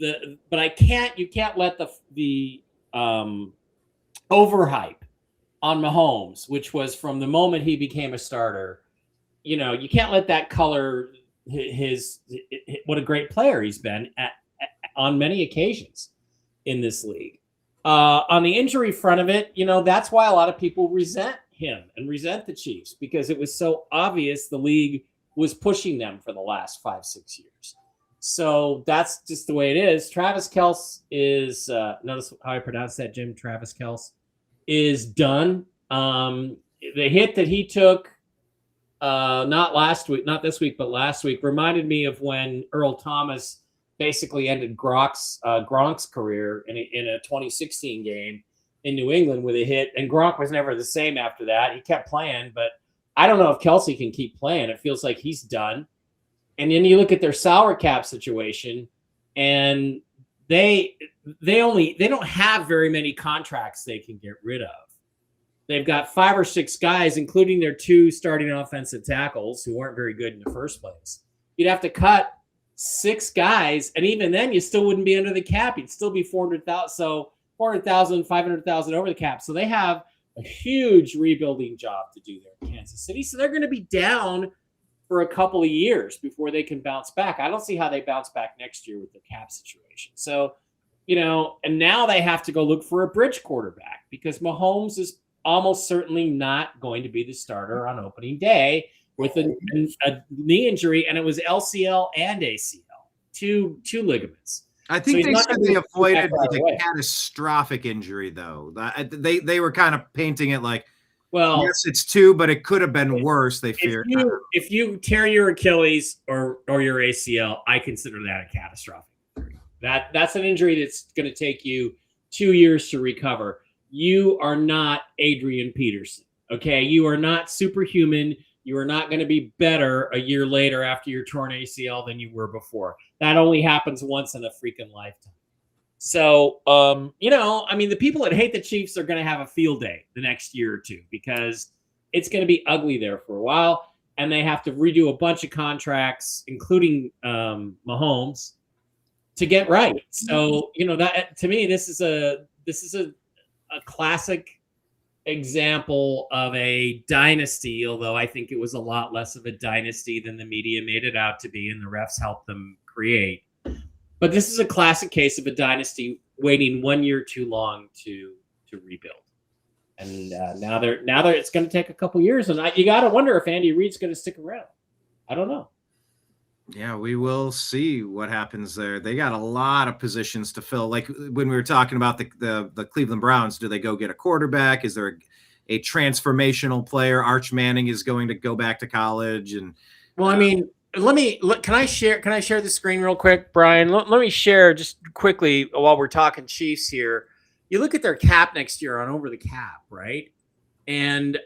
but you can't let the overhype on Mahomes, which was from the moment he became a starter, you can't let that color what a great player he's been on many occasions in this league. On the injury front of it, that's why a lot of people resent him and resent the Chiefs because it was so obvious the league was pushing them for the last 5-6 years. So that's just the way it is. Travis Kelce is, notice how I pronounce that, Jim? Travis Kelce is done. The hit that he took, not this week, but last week, reminded me of when Earl Thomas basically ended Gronk's career in a 2016 game in New England with a hit. And Gronk was never the same after that. He kept playing, but I don't know if Kelce can keep playing. It feels like he's done. And then you look at their salary cap situation, and they don't have very many contracts they can get rid of. They've got 5 or 6 guys, including their 2 starting offensive tackles who weren't very good in the first place. You'd have to cut 6 guys, and even then you still wouldn't be under the cap. You'd still be 400,000, so 400,000, 500,000 over the cap. So they have a huge rebuilding job to do there in Kansas City. So they're going to be down for a couple of years before they can bounce back. I don't see how they bounce back next year with the cap situation. So, and now they have to go look for a bridge quarterback because Mahomes is almost certainly not going to be the starter on opening day with a knee injury, and it was LCL and ACL, two ligaments. I think they said they avoided a catastrophic injury, though. They were kind of painting it like, well, yes, it's 2, but it could have been worse. They fear. If you tear your Achilles or your ACL, I consider that a catastrophic injury. That's an injury that's going to take you 2 years to recover. You are not Adrian Peterson. Okay, you are not superhuman. You are not going to be better a year later after your torn ACL than you were before. That only happens once in a freaking lifetime. So, the people that hate the Chiefs are going to have a field day the next year or 2 because it's going to be ugly there for a while, and they have to redo a bunch of contracts, including Mahomes, to get right. So, that to me, this is a classic example of a dynasty, although I think it was a lot less of a dynasty than the media made it out to be, and the refs helped them create. But this is a classic case of a dynasty waiting 1 year too long to rebuild, and now it's going to take a couple years, and you got to wonder if Andy Reid's going to stick around. I don't know. Yeah, we will see what happens there. They got a lot of positions to fill. Like when we were talking about the Cleveland Browns, do they go get a quarterback? Is there a transformational player? Arch Manning is going to go back to college, and Well, I mean, can I share the screen real quick, Brian? Let me share just quickly while we're talking Chiefs here. You look at their cap next year on over the cap, right? And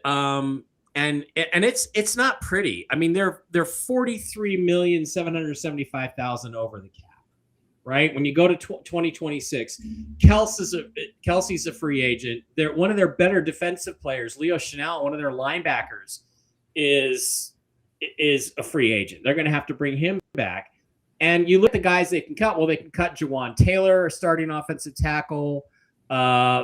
it's not pretty. I mean, they're 43,775,000 over the cap, right? When you go to 2026, Kelsey's a free agent. They're one of their better defensive players, Leo Chanel, one of their linebackers, is a free agent. They're going to have to bring him back. And you look at the guys they can cut. Well, they can cut Jawan Taylor, starting offensive tackle.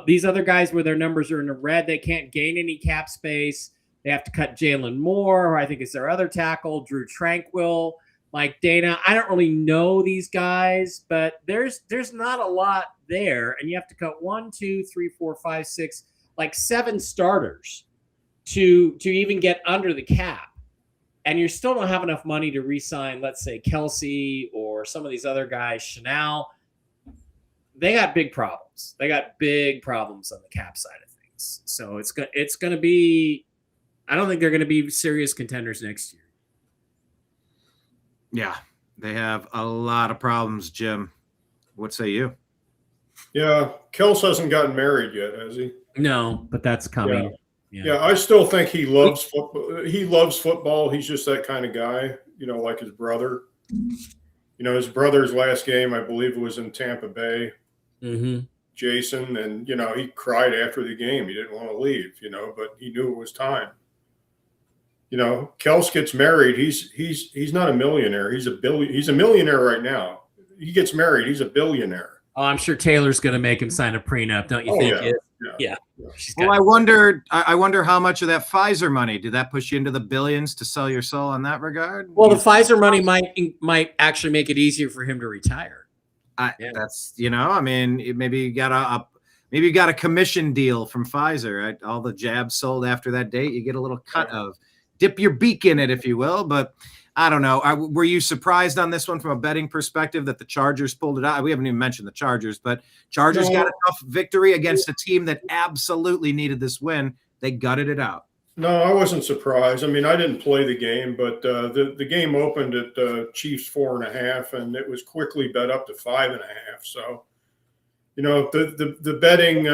These other guys where their numbers are in the red, they can't gain any cap space. They have to cut Jalen Moore, who I think is their other tackle, Drew Tranquil, Mike Dana. I don't really know these guys, but there's not a lot there. And you have to cut 1, 2, 3, 4, 5, 6, like 7 starters to even get under the cap. And you still don't have enough money to re-sign, let's say, Kelsey or some of these other guys, Chanel. They got big problems. They got big problems on the cap side of things. So it's going to be – I don't think they're going to be serious contenders next year. yeah, they have a lot of problems, Jim. What say you? Yeah, Kels hasn't gotten married yet, has he? No, but that's coming. Yeah, I still think he loves football. He loves football. He's just that kind of guy, like his brother. His brother's last game, I believe, was in Tampa Bay. Mm-hmm. Jason, and he cried after the game. He didn't want to leave, but he knew it was time. Kels gets married. He's not a millionaire. He's a millionaire right now. He gets married. He's a billionaire. Oh, I'm sure Taylor's going to make him sign a prenup, don't you think? Yeah. Well, I wonder how much of that Pfizer money did that push you into the billions to sell your soul in that regard? Well, the Pfizer money might actually make it easier for him to retire. That's I mean, maybe you got a commission deal from Pfizer. Right? All the jabs sold after that date, you get a little cut of dip your beak in it, if you will. But I don't know. Were you surprised on this one from a betting perspective that the Chargers pulled it out? We haven't even mentioned the Chargers, but Chargers got a tough victory against a team that absolutely needed this win. They gutted it out. No, I wasn't surprised. I mean, I didn't play the game, but the game opened at Chiefs 4.5, and it was quickly bet up to 5.5. So, the betting,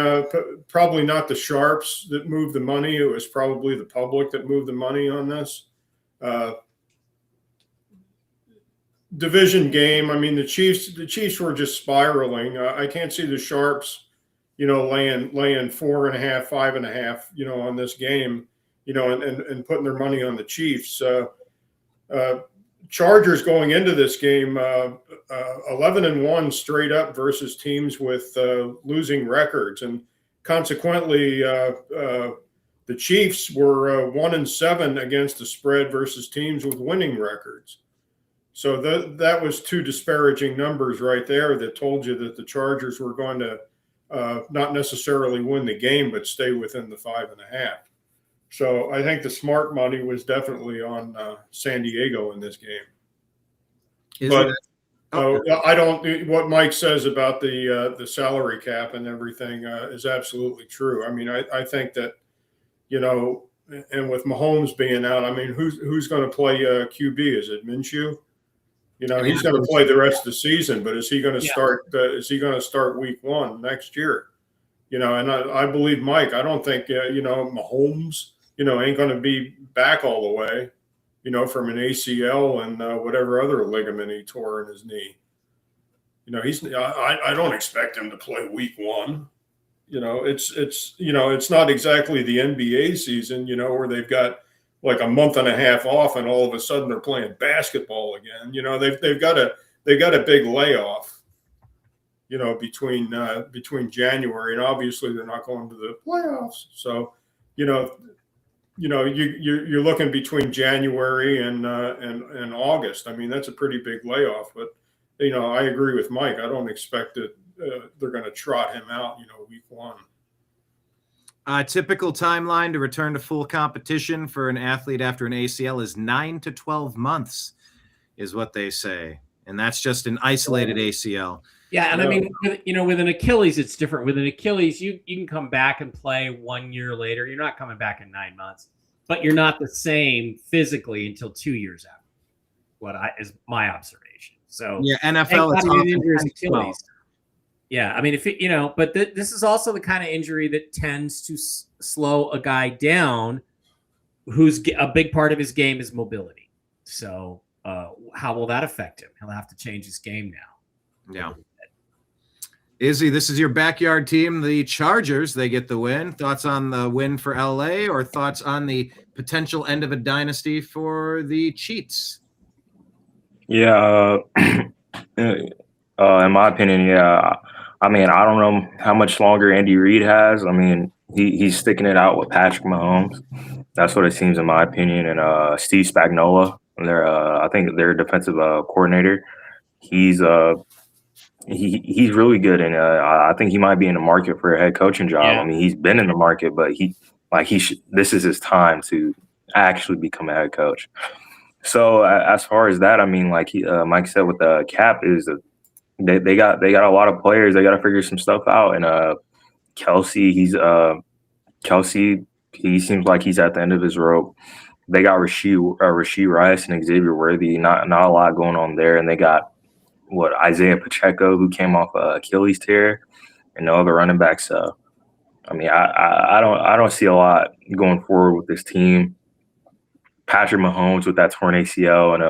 probably not the sharps that moved the money. It was probably the public that moved the money on this. Division game. I mean, the Chiefs were just spiraling. I can't see the sharps, laying 4.5, 5.5, on this game, and putting their money on the Chiefs. Chargers going into this game, 11-1 straight up versus teams with losing records, and consequently, the Chiefs were 1-7 against the spread versus teams with winning records. So that was 2 disparaging numbers right there that told you that the Chargers were going to not necessarily win the game, but stay within the 5.5. So I think the smart money was definitely on San Diego in this game. I don't. What Mike says about the salary cap and everything is absolutely true. I mean, I think that and with Mahomes being out, I mean, who's going to play QB? Is it Minshew? He's going to play the rest of the season, but is he going to start? Is he going to start week 1 next year? And I believe Mike. I don't think Mahomes, ain't going to be back all the way, from an ACL and whatever other ligament he tore in his knee. I don't expect him to play week 1. It's not exactly the NBA season, where they've got like a month and a half off, and all of a sudden they're playing basketball again. They've got a big layoff, between January, and obviously they're not going to the playoffs. So, you're looking between January and August. I mean, that's a pretty big layoff. But I agree with Mike. I don't expect that they're going to trot him out, week 1. Typical timeline to return to full competition for an athlete after an ACL is 9 to 12 months. is what they say, and that's just an isolated ACL. Yeah, and I mean, with an Achilles, it's different. With an Achilles, you can come back and play 1 year later. You're not coming back in 9 months, but you're not the same physically until 2 years out. Is my observation. So yeah, NFL it's often Achilles. Yeah, I mean, if it, but this is also the kind of injury that tends to slow a guy down, who's a big part of his game is mobility. So, how will that affect him? He'll have to change his game now. Yeah. Izzy, this is your backyard team, the Chargers. They get the win. Thoughts on the win for LA, or thoughts on the potential end of a dynasty for the Chiefs? Yeah, in my opinion, yeah. I mean, I don't know how much longer Andy Reid has. I mean, he's sticking it out with Patrick Mahomes. That's what it seems, in my opinion. And Steve Spagnuolo, I think their defensive coordinator, he's really good, and I think he might be in the market for a head coaching job. Yeah. I mean, he's been in the market, but this is his time to actually become a head coach. So as far as that, I mean, like Mike said, with the cap is they got a lot of players. They got to figure some stuff out. And Kelsey, he seems like he's at the end of his rope. They got Rashee Rice and Xavier Worthy. Not a lot going on there. And they got Isaiah Pacheco, who came off Achilles tear, and no other running backs. So I mean, I don't see a lot going forward with this team. Patrick Mahomes with that torn ACL and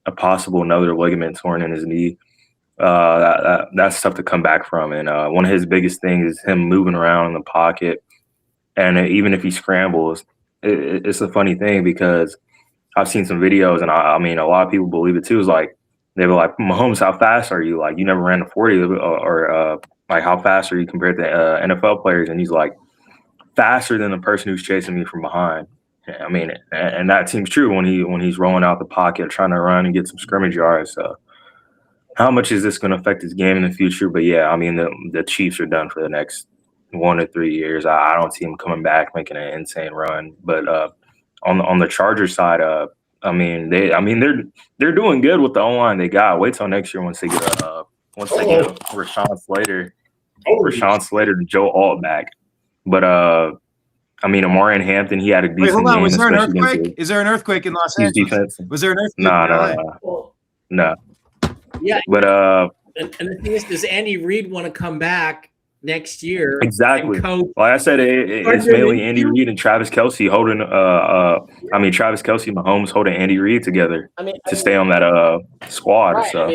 a possible another ligament torn in his knee. That's tough to come back from. And one of his biggest things is him moving around in the pocket. And even if he scrambles, it's a funny thing because I've seen some videos, and I mean, a lot of people believe it too. Is like, they were like, Mahomes, how fast are you? Like, you never ran a 40, or like, how fast are you compared to NFL players? And he's like, faster than the person who's chasing me from behind. I mean, and that seems true when he's rolling out the pocket, trying to run and get some scrimmage yards. So, how much is this going to affect his game in the future? But yeah, I mean, the Chiefs are done for the next 1 to 3 years. I don't see him coming back making an insane run. But on the Chargers side, they're doing good with the O-line they got. Wait till next year once they get Rashawn Slater to Joe Alt back. But I mean, Amarian Hampton, he had a decent game. Was there an earthquake? Is there an earthquake in Los Angeles? Defense. Was there an earthquake? No. Yeah. But and the thing is, does Andy Reid want to come back next year? Exactly. Like I said, it's mainly Andy Reid and Travis Kelce holding. Travis Kelce, Mahomes holding Andy Reid together to stay on that squad. Right. So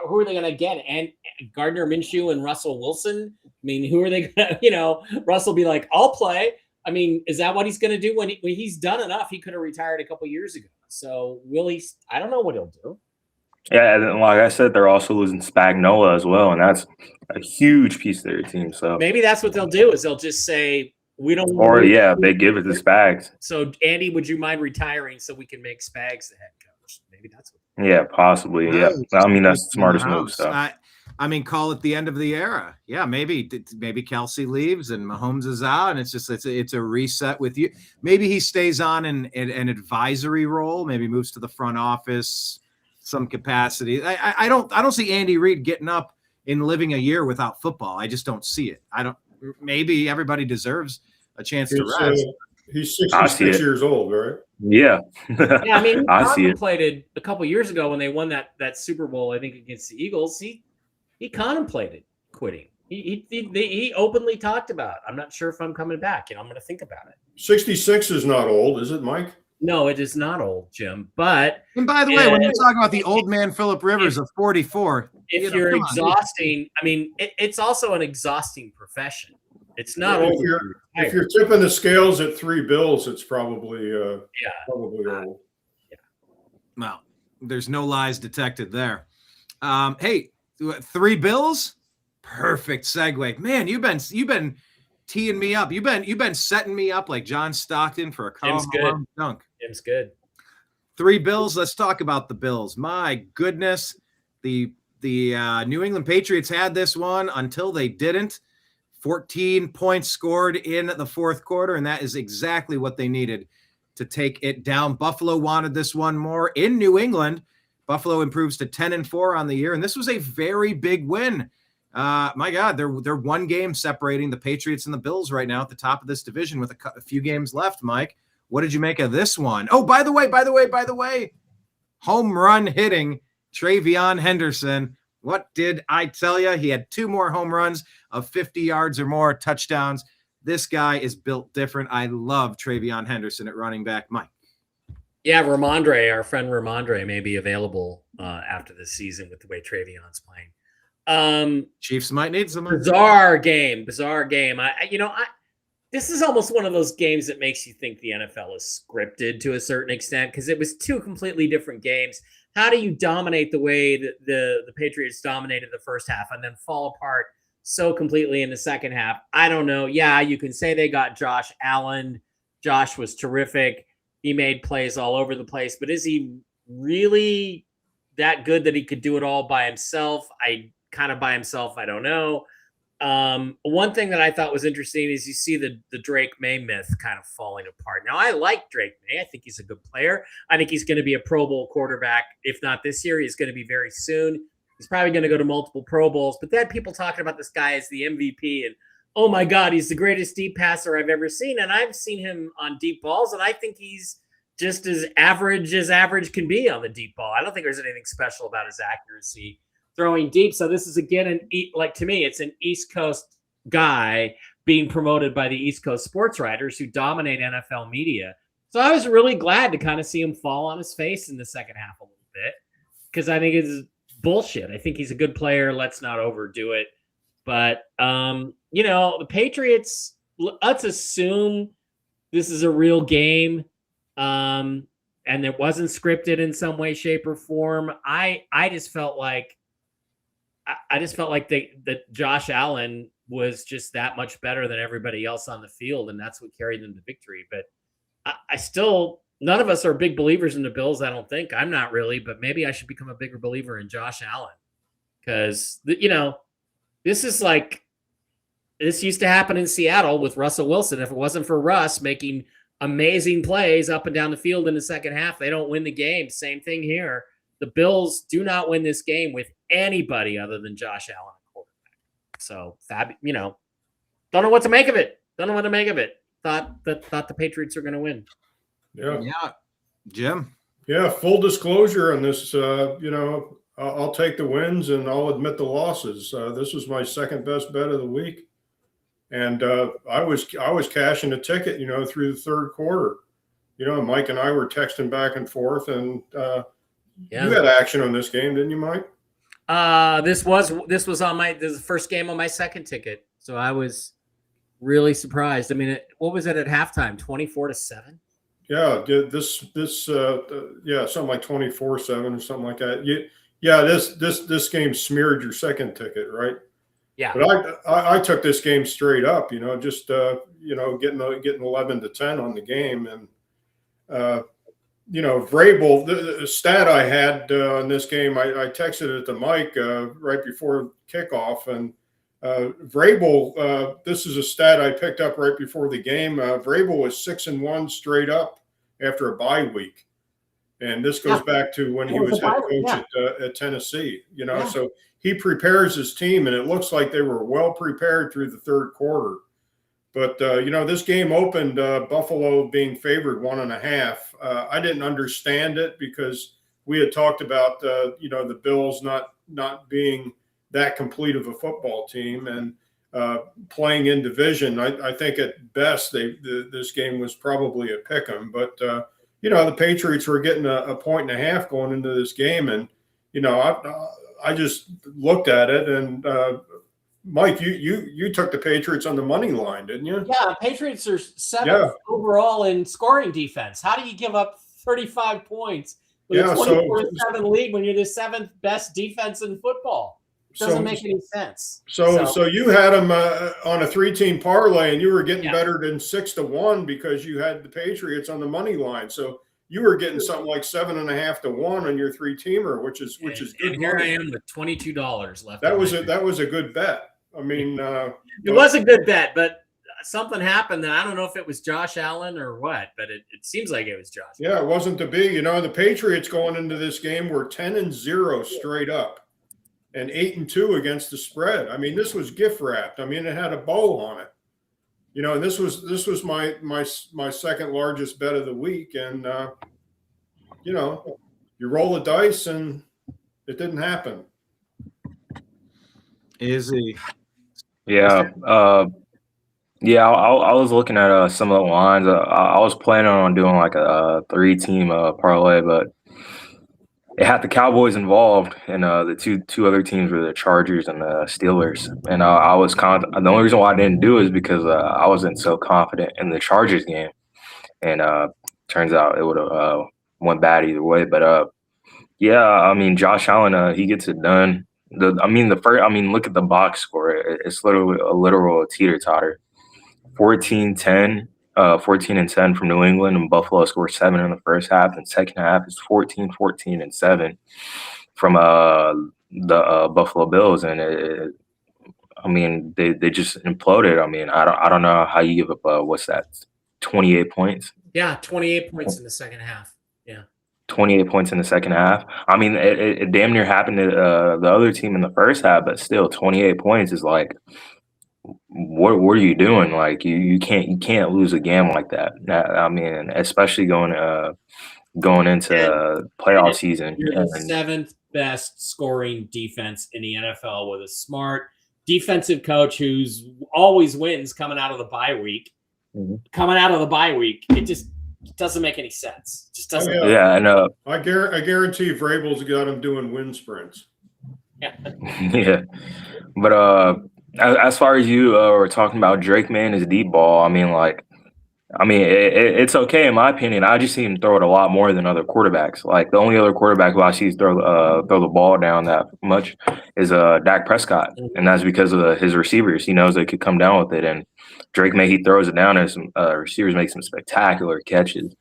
who are they gonna get? And Gardner Minshew and Russell Wilson. I mean, who are they gonna? Russell be like, I'll play. I mean, is that what he's gonna do when he's done enough? He could have retired a couple years ago. So will he? I don't know what he'll do. Yeah, and like I said, they're also losing Spagnuolo as well, and that's a huge piece of their team. So maybe that's what they'll do is they'll just say we don't. Or they give it to Spags. So Andy, would you mind retiring so we can make Spags the head coach? Maybe that's what. Yeah, possibly. Yeah, I mean that's the smartest move. So I mean, call it the end of the era. Yeah, maybe Kelce leaves and Mahomes is out, and it's a reset with you. Maybe he stays on in an advisory role. Maybe moves to the front office, some capacity. I don't see Andy Reid getting up and living a year without football. I just don't see it. Maybe everybody deserves a chance to rest. He's 66 years old, right? Yeah. Yeah, I mean, I see it. Contemplated a couple years ago when they won that Super Bowl, I think against the Eagles. He contemplated quitting. He openly talked about, I'm not sure if I'm coming back. I'm going to think about it. 66 is not old, is it, Mike? No, it is not old, Jim. But and by the way, when you're talking about the old man Phillip Rivers of 44, if you're exhausting, I mean, it's also an exhausting profession. It's not old. If you're tipping the scales at $3 bills, it's probably old. Yeah. Well, there's no lies detected there. Hey, $3 bills? Perfect segue. Man, you've been teeing me up. You've been setting me up like John Stockton for a Karl Malone dunk. Tim's good. $3 bills. Let's talk about the Bills. My goodness, the New England Patriots had this one until they didn't. 14 points scored in the fourth quarter, and that is exactly what they needed to take it down. Buffalo wanted this one more in New England. Buffalo improves to 10-4 on the year, and this was a very big win. My God, they're one game separating the Patriots and the Bills right now at the top of this division with a few games left. Mike, what did you make of this one? Oh, by the way, home run hitting Travion Henderson. What did I tell you? He had 2 more home runs of 50 yards or more, touchdowns. This guy is built different. I love Travion Henderson at running back. Mike. Yeah, Ramondre, our friend Ramondre, may be available after this season with the way Travion's playing. Chiefs might need some. Bizarre game. This is almost one of those games that makes you think the NFL is scripted to a certain extent because it was 2 completely different games. How do you dominate the way that the Patriots dominated the first half and then fall apart so completely in the second half? I don't know. Yeah, you can say they got Josh Allen. Josh was terrific. He made plays all over the place, but is he really that good that he could do it all by himself? I don't know. One thing that I thought was interesting is you see the Drake May myth kind of falling apart. Now, I like Drake May. I think he's a good player. I think he's going to be a Pro Bowl quarterback. If not this year, he's going to be very soon. He's probably going to go to multiple Pro Bowls. But then people talking about this guy as the MVP and, oh my God, he's the greatest deep passer I've ever seen. And I've seen him on deep balls, and I think he's just as average can be on the deep ball. I don't think there's anything special about his accuracy throwing deep. So this is, again, to me, it's an East Coast guy being promoted by the East Coast sports writers who dominate NFL media. So I was really glad to kind of see him fall on his face in the second half a little bit because I think it's bullshit. I think he's a good player. Let's not overdo it. But, the Patriots, let's assume this is a real game and it wasn't scripted in some way, shape, or form. I just felt like that Josh Allen was just that much better than everybody else on the field, and that's what carried them to victory. But I still, none of us are big believers in the Bills, I don't think. I'm not really, but maybe I should become a bigger believer in Josh Allen because, this used to happen in Seattle with Russell Wilson. If it wasn't for Russ making amazing plays up and down the field in the second half, they don't win the game. Same thing here. The Bills do not win this game with anybody other than Josh Allen, quarterback. So, don't know what to make of it. Thought the Patriots are going to win. Yeah. Jim. Yeah. Full disclosure on this. I'll take the wins and I'll admit the losses. This was my second best bet of the week, and I was cashing a ticket, through the third quarter. Mike and I were texting back and forth, and you had action on this game, didn't you, Mike? This was the first game on my second ticket, so I was really surprised. I mean, what was it at halftime? 24-7. Yeah, this something like 24-7 or something like that. Yeah, this game smeared your second ticket, right? Yeah. But I took this game straight up, just getting 11-10 on the game, and Vrabel. The stat I had in this game, I texted it to Mike right before kickoff, and Vrabel. This is a stat I picked up right before the game. Vrabel was 6-1 straight up after a bye week. And this goes back to when he was head coach at Tennessee, so he prepares his team, and it looks like they were well prepared through the third quarter. But, this game opened Buffalo being favored 1.5. I didn't understand it because we had talked about, the Bills not being that complete of a football team and playing in division. I think at best this game was probably a pick 'em, but the Patriots were getting a 1.5 going into this game, and I just looked at it, and Mike, you took the Patriots on the money line, didn't you? Yeah, Patriots are 7th overall in scoring defense. How do you give up 35 points with a 24-7 lead when you're the 7th best defense in football? It doesn't make any sense. So you had them on a 3-team parlay, and you were getting better than 6-1 because you had the Patriots on the money line. So you were getting something like 7.5-1 on your 3-teamer, which is good. And here I am with $22 left. That was a good bet. I mean, it was a good bet, but something happened. And I don't know if it was Josh Allen or what, but it seems like it was Josh. Yeah, it wasn't to be. The Patriots going into this game were 10-0 straight up and 8-2 against the spread. I mean, this was gift wrapped. I mean, it had a bow on it. And this was my second largest bet of the week. And you roll the dice and it didn't happen. Izzy. Yeah. Yeah, I was looking at some of the lines. I was planning on doing like a 3-team parlay, but it had the Cowboys involved, and the two other teams were the Chargers and the Steelers. And I was the only reason why I didn't do it is because I wasn't so confident in the Chargers game, and turns out it would have went bad either way. But yeah, I mean, Josh Allen, he gets it done. Look at the box score. It's literally a literal teeter-totter. 14-10, 14-10 from New England, and Buffalo scored 7 in the first half. And second half is 14-14 and 7 from the Buffalo Bills. And they just imploded. I mean, I don't know how you give up what's that, 28 points? Yeah, 28 points in the second half. Yeah. 28 points in the second half. I mean, it damn near happened to the other team in the first half, but still 28 points is like, what are you doing? Like you can't lose a game like that. I mean, especially going into playoff season. You're the seventh best scoring defense in the NFL with a smart defensive coach who's always wins coming out of the bye week. Mm-hmm. Coming out of the bye week, it just doesn't make any sense. It just doesn't. Oh, yeah, and I guarantee Vrabel's got him doing wind sprints. Yeah. Yeah, but as far as you were talking about Drake, man, his deep ball. It's okay in my opinion. I just see him throw it a lot more than other quarterbacks. Like the only other quarterback who I see throw the ball down that much is Dak Prescott, and that's because of his receivers. He knows they could come down with it, and Drake he throws it down, and some receivers make some spectacular catches. And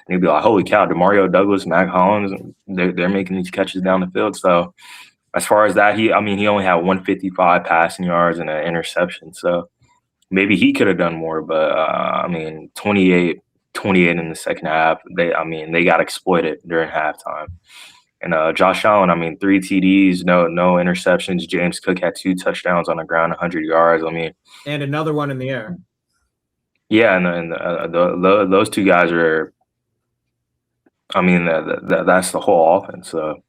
he'd be like, "Holy cow!" DeMario Douglas, Mac Hollins, they're making these catches down the field. So as far as that, he only had 155 passing yards and an interception. So maybe he could have done more, but 28 in the second half. They got exploited during halftime. And Josh Allen, 3 TDs, no interceptions. James Cook had 2 touchdowns on the ground, 100 yards. And another one in the air. Yeah, and those 2 guys are. That's the whole offense. So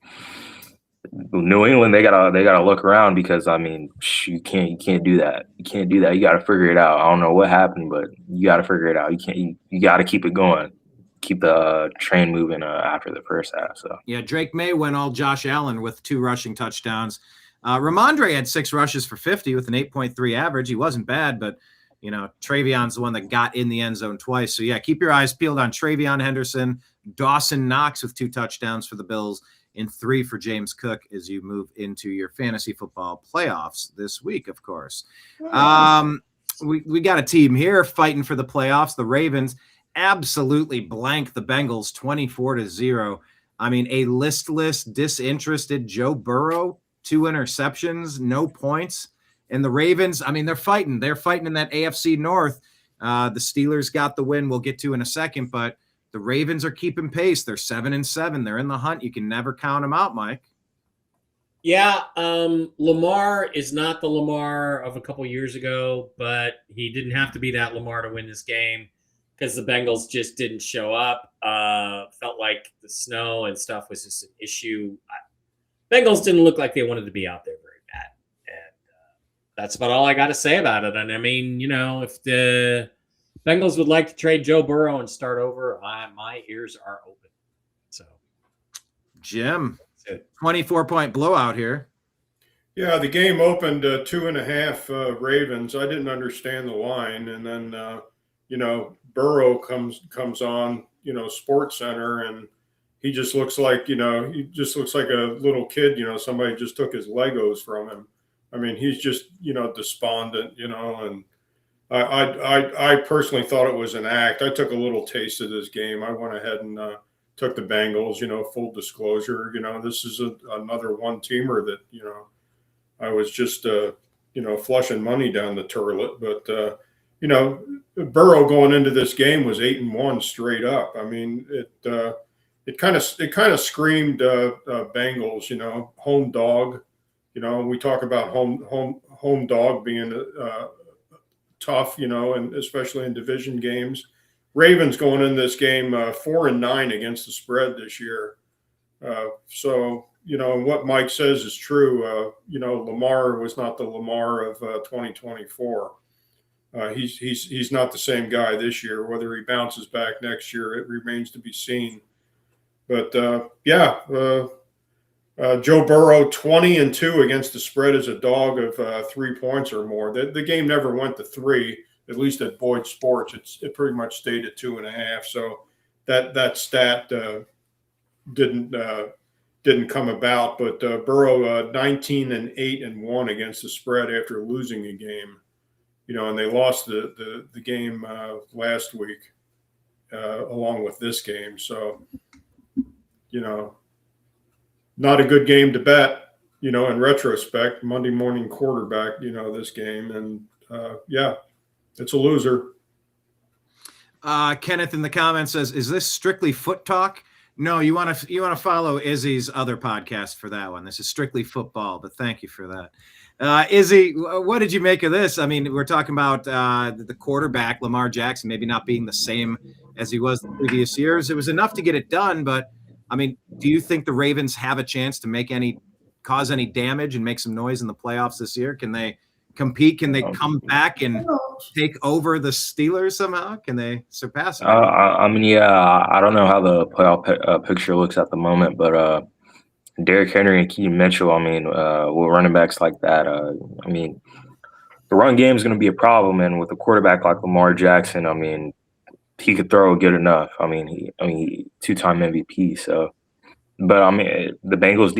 New England, they gotta look around because you can't do that. You can't do that. You got to figure it out. I don't know what happened, but you got to figure it out. You got to keep it going. Keep the train moving after the first half. So yeah, Drake May went all Josh Allen with 2 rushing touchdowns. Ramondre had 6 rushes for 50 with an 8.3 average. He wasn't bad, but Travion's the one that got in the end zone twice. So yeah, keep your eyes peeled on Travion Henderson, Dawson Knox with 2 touchdowns for the Bills, and 3 for James Cook as you move into your fantasy football playoffs this week, of course. We got a team here fighting for the playoffs. The Ravens absolutely blanked the Bengals 24-0. A listless, disinterested Joe Burrow, 2 interceptions, no points. And the Ravens, they're fighting. They're fighting in that AFC North. The Steelers got the win we'll get to in a second, but the Ravens are keeping pace. They're 7-7. They're in the hunt. You can never count them out, Mike. Yeah, Lamar is not the Lamar of a couple years ago, but he didn't have to be that Lamar to win this game because the Bengals just didn't show up. Felt like the snow and stuff was just an issue. Bengals didn't look like they wanted to be out there very bad. And that's about all I got to say about it. And if the Bengals would like to trade Joe Burrow and start over, my ears are open. So, Jim, 24-point blowout here. Yeah, the game opened 2.5 Ravens. I didn't understand the line, and then Burrow comes on Sports Center, and he just looks like a little kid. Somebody just took his Legos from him. He's just despondent, and I personally thought it was an act. I took a little taste of this game. I went ahead and took the Bengals, full disclosure. This is another one-teamer that, I was just, flushing money down the toilet. But Burrow going into this game was 8-1 straight up. I mean, it kind of screamed Bengals, home dog. We talk about home dog being tough, and especially in division games. Ravens going in this game 4-9 against the spread this year. So what Mike says is true. Lamar was not the Lamar of 2024. He's not the same guy this year. Whether he bounces back next year, it remains to be seen. But Joe Burrow 20-2 against the spread as a dog of 3 points or more. The game never went to 3, at least at Boyd Sports. It pretty much stayed at 2.5. So that stat didn't come about. But Burrow 19-8-1 against the spread after losing a game. And they lost the game last week along with this game. So, not a good game to bet, in retrospect. Monday morning quarterback, this game. And, it's a loser. Kenneth in the comments says, is this strictly foot talk? No, you want to follow Izzy's other podcast for that one. This is strictly football, but thank you for that. Izzy, what did you make of this? I mean, we're talking about the quarterback, Lamar Jackson, maybe not being the same as he was the previous years. It was enough to get it done, but I mean, do you think the Ravens have a chance to cause any damage and make some noise in the playoffs this year? Can they compete? Can they come back and take over the Steelers somehow? Can they surpass them? I don't know how the playoff picture looks at the moment, but Derrick Henry and Keaton Mitchell, with running backs like that, the run game is going to be a problem, and with a quarterback like Lamar Jackson, he could throw good enough. He 2-time MVP. So, but the Bengals.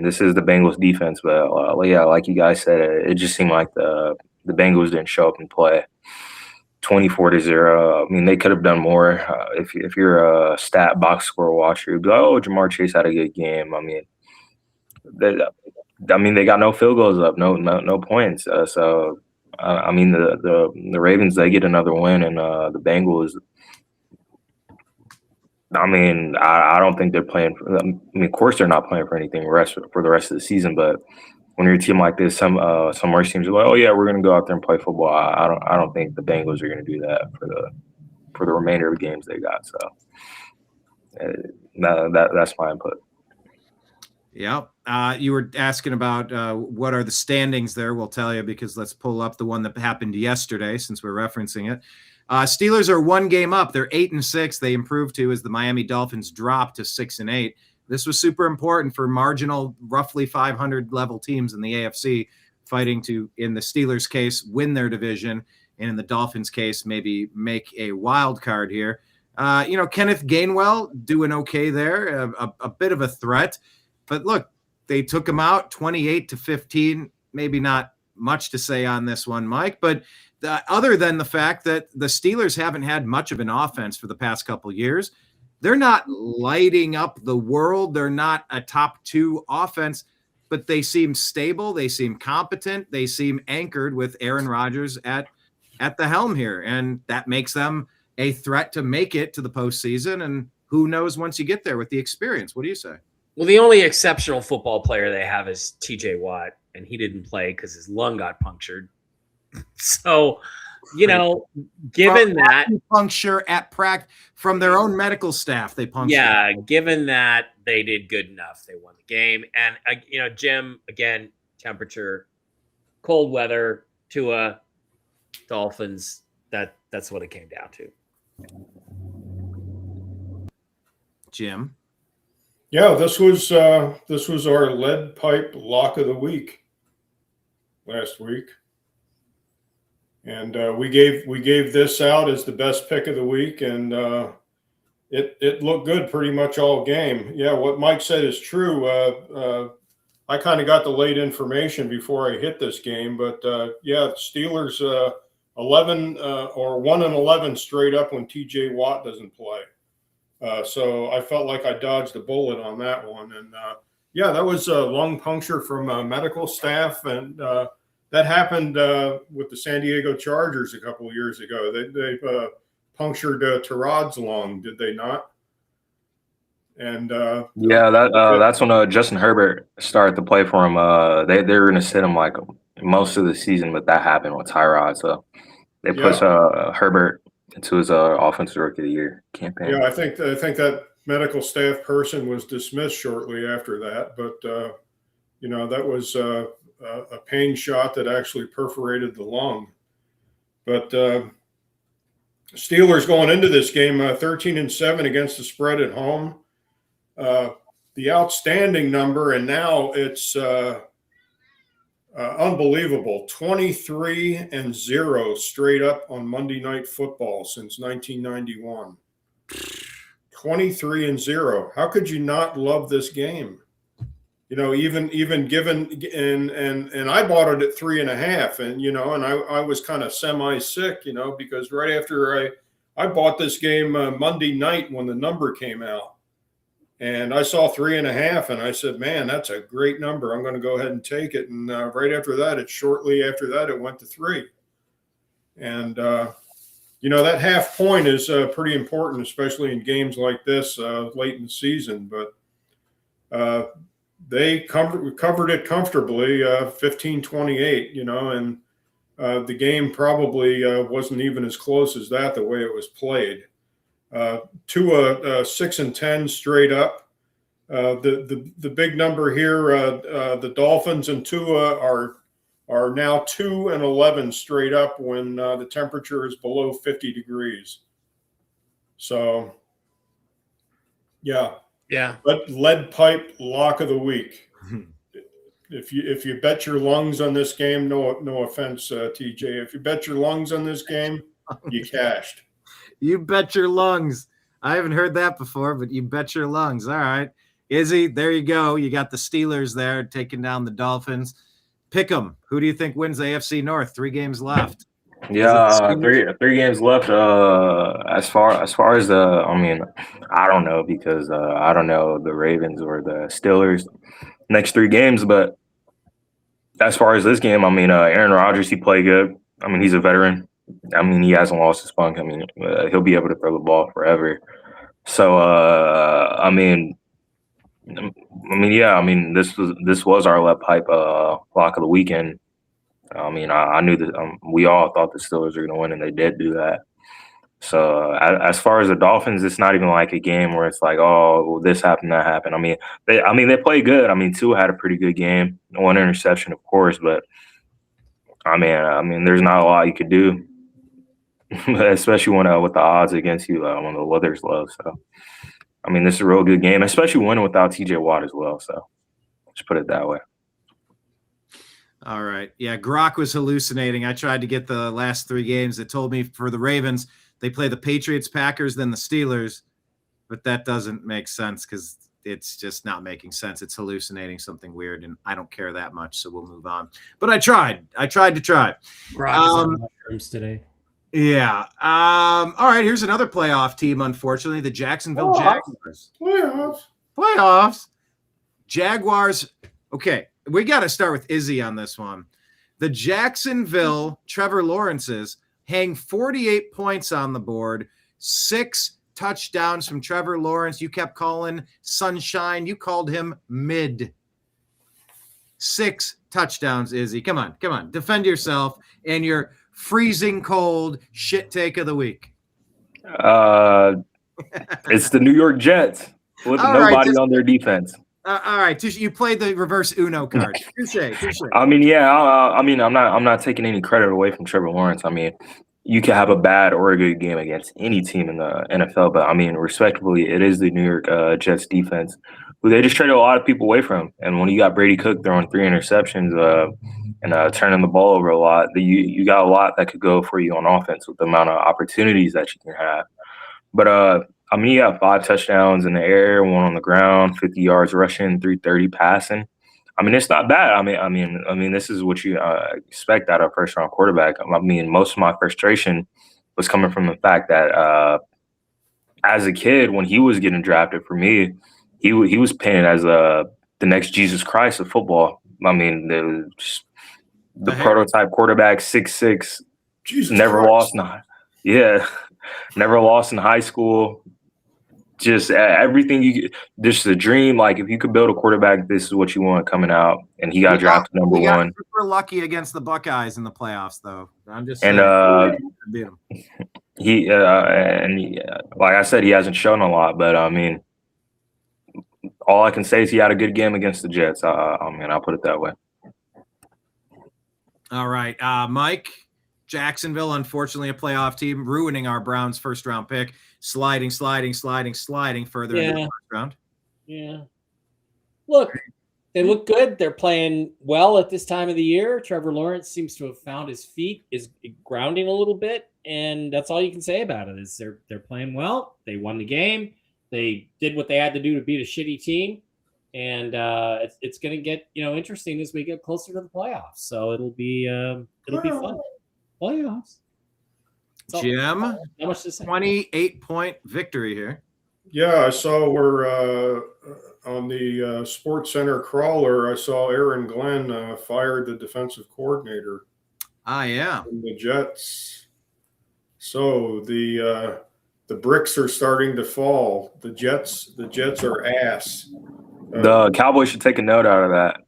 This is the Bengals defense, but like you guys said, it just seemed like the Bengals didn't show up and play. 24-0. They could have done more. If you're a stat box score watcher, you'd be like, oh, Jamar Chase had a good game. They got no field goals up, no points. The Ravens, they get another win, and the Bengals. I don't think they're playing. Of course, they're not playing for anything for the rest of the season. But when you're a team like this, some worse teams are like, oh yeah, we're going to go out there and play football. I don't think the Bengals are going to do that for the remainder of the games they got. So that's my input. Yeah. You were asking about what are the standings there. We'll tell you, because let's pull up the one that happened yesterday since we're referencing it. Steelers are 1 game up. They're 8-6. They improved to as the Miami Dolphins dropped to 6-8. This was super important for marginal, roughly 500 level teams in the AFC fighting to, in the Steelers' case, win their division, and in the Dolphins' case, maybe make a wild card here. Kenneth Gainwell doing okay there, a bit of a threat. But look, they took him out 28-15. Maybe not much to say on this one, Mike, but other than the fact that the Steelers haven't had much of an offense for the past couple of years, they're not lighting up the world. They're not a top 2 offense, but they seem stable. They seem competent. They seem anchored with Aaron Rodgers at the helm here. And that makes them a threat to make it to the postseason. And who knows once you get there with the experience. What do you say? Well, the only exceptional football player they have is TJ Watt, and he didn't play because his lung got punctured. So, given that puncture at practice from their own medical staff, they punctured. Yeah, given that they did good enough, they won the game. And Jim, again, temperature, cold weather, Tua, Dolphins. That's what it came down to. Jim. Yeah, this was our lead pipe lock of the week last week. And we gave this out as the best pick of the week, and it looked good pretty much all game. Yeah, what Mike said is true. I kind of got the late information before I hit this game, but Steelers 11 or 1-11 straight up when TJ Watt doesn't play. So I felt like I dodged a bullet on that one, and that was a lung puncture from medical staff, and that happened with the San Diego Chargers a couple of years ago. They punctured Tyrod's lung, did they not? And that's when Justin Herbert started to play for him. They were going to sit him like most of the season, but that happened with Tyrod. So they pushed Herbert into his offensive rookie of the year campaign. Yeah, I think that medical staff person was dismissed shortly after that, but that was a pain shot that actually perforated the lung. But Steelers going into this game 13-7 against the spread at home. The outstanding number, and now it's unbelievable, 23-0 straight up on Monday Night Football since 1991. 23-0. How could you not love this game? Even given, and I bought it at 3.5, and I was kind of semi-sick, because right after I bought this game Monday night when the number came out, and I saw 3.5, and I said, man, that's a great number. I'm going to go ahead and take it. And right after that, shortly after that, it went to 3. And that half point is pretty important, especially in games like this late in the season. But they covered it comfortably, 15-28, and the game probably wasn't even as close as that, the way it was played. Tua 6-10 straight up. The big number here, the Dolphins and Tua are now 2-11 straight up when the temperature is below 50 degrees. So, yeah. But lead pipe lock of the week. If you bet your lungs on this game, no offense, TJ. If you bet your lungs on this game, you cashed. You bet your lungs. I haven't heard that before, but you bet your lungs. All right, Izzy, there you go. You got the Steelers there taking down the Dolphins. Pick 'em. Who do you think wins the AFC North? 3 games left. Yeah, three games left. As far as I don't know, because I don't know the Ravens or the Steelers next 3 games. But as far as this game, Aaron Rodgers, he played good. He's a veteran. He hasn't lost his spunk. He'll be able to throw the ball forever. So this was our lead pipe lock of the weekend. I knew that we all thought the Steelers were going to win, and they did do that. So as far as the Dolphins, it's not even like a game where it's like, oh, well, this happened, that happened. They played good. Tua had a pretty good game. 1 interception, of course, but there's not a lot you could do, especially when with the odds against you when the weather's low. So this is a real good game, especially winning without TJ Watt as well. So just put it that way. All right. Yeah, Grok was hallucinating. I tried to get the last 3 games. It told me for the Ravens, they play the Patriots, Packers, then the Steelers. But that doesn't make sense because it's just not making sense. It's hallucinating something weird, and I don't care that much, so we'll move on. But I tried. To try. Grok is on mushrooms today. Yeah. All right, here's another playoff team, unfortunately, the Jacksonville Jaguars. Playoffs. Jaguars. Okay. We got to start with Izzy on this one. The Jacksonville Trevor Lawrences hang 48 points on the board, 6 touchdowns from Trevor Lawrence. You kept calling sunshine. You called him mid. 6 touchdowns, Izzy. Come on. Defend yourself and your freezing cold shit take of the week. It's the New York Jets with nobody on their defense. All right, you played the reverse Uno card. Touche. I'm not taking any credit away from Trevor Lawrence. You can have a bad or a good game against any team in the NFL, but respectably, it is the New York Jets defense who they just traded a lot of people away from. And when you got Brady Cook throwing 3 interceptions and turning the ball over a lot, you got a lot that could go for you on offense with the amount of opportunities that you can have. But you got 5 touchdowns in the air, 1 on the ground, 50 yards rushing, 330 passing. It's not bad. This is what you expect out of a first-round quarterback. Most of my frustration was coming from the fact that as a kid, when he was getting drafted, for me, he was painted as the next Jesus Christ of football. the prototype quarterback, 6'6", Jesus never Christ. lost. Yeah, never lost in high school. Just everything just a dream. Like if you could build a quarterback, this is what you want coming out. And he got drafted number we got one. super lucky against the Buckeyes in the playoffs, though. I'm just And saying. Beat 'em. like I said, he hasn't shown a lot, but I mean, all I can say is he had a good game against the Jets. I mean, I'll put it that way. All right, Mike. Jacksonville, unfortunately, a playoff team, ruining our Browns' first-round pick, sliding further into the first round. Yeah. Look, they look good. They're playing well at this time of the year. Trevor Lawrence seems to have found his feet, is grounding a little bit, and that's all you can say about it. Is they're playing well. They won the game. They did what they had to do to beat a shitty team, and it's going to get interesting as we get closer to the playoffs. So it'll be fun. Playoffs. Jim, how much to say? 28-point victory here. Yeah, I saw we're on the Sports Center crawler. I saw Aaron Glenn fired the defensive coordinator. Yeah. In the Jets. So the bricks are starting to fall. The Jets are ass. The Cowboys should take a note out of that.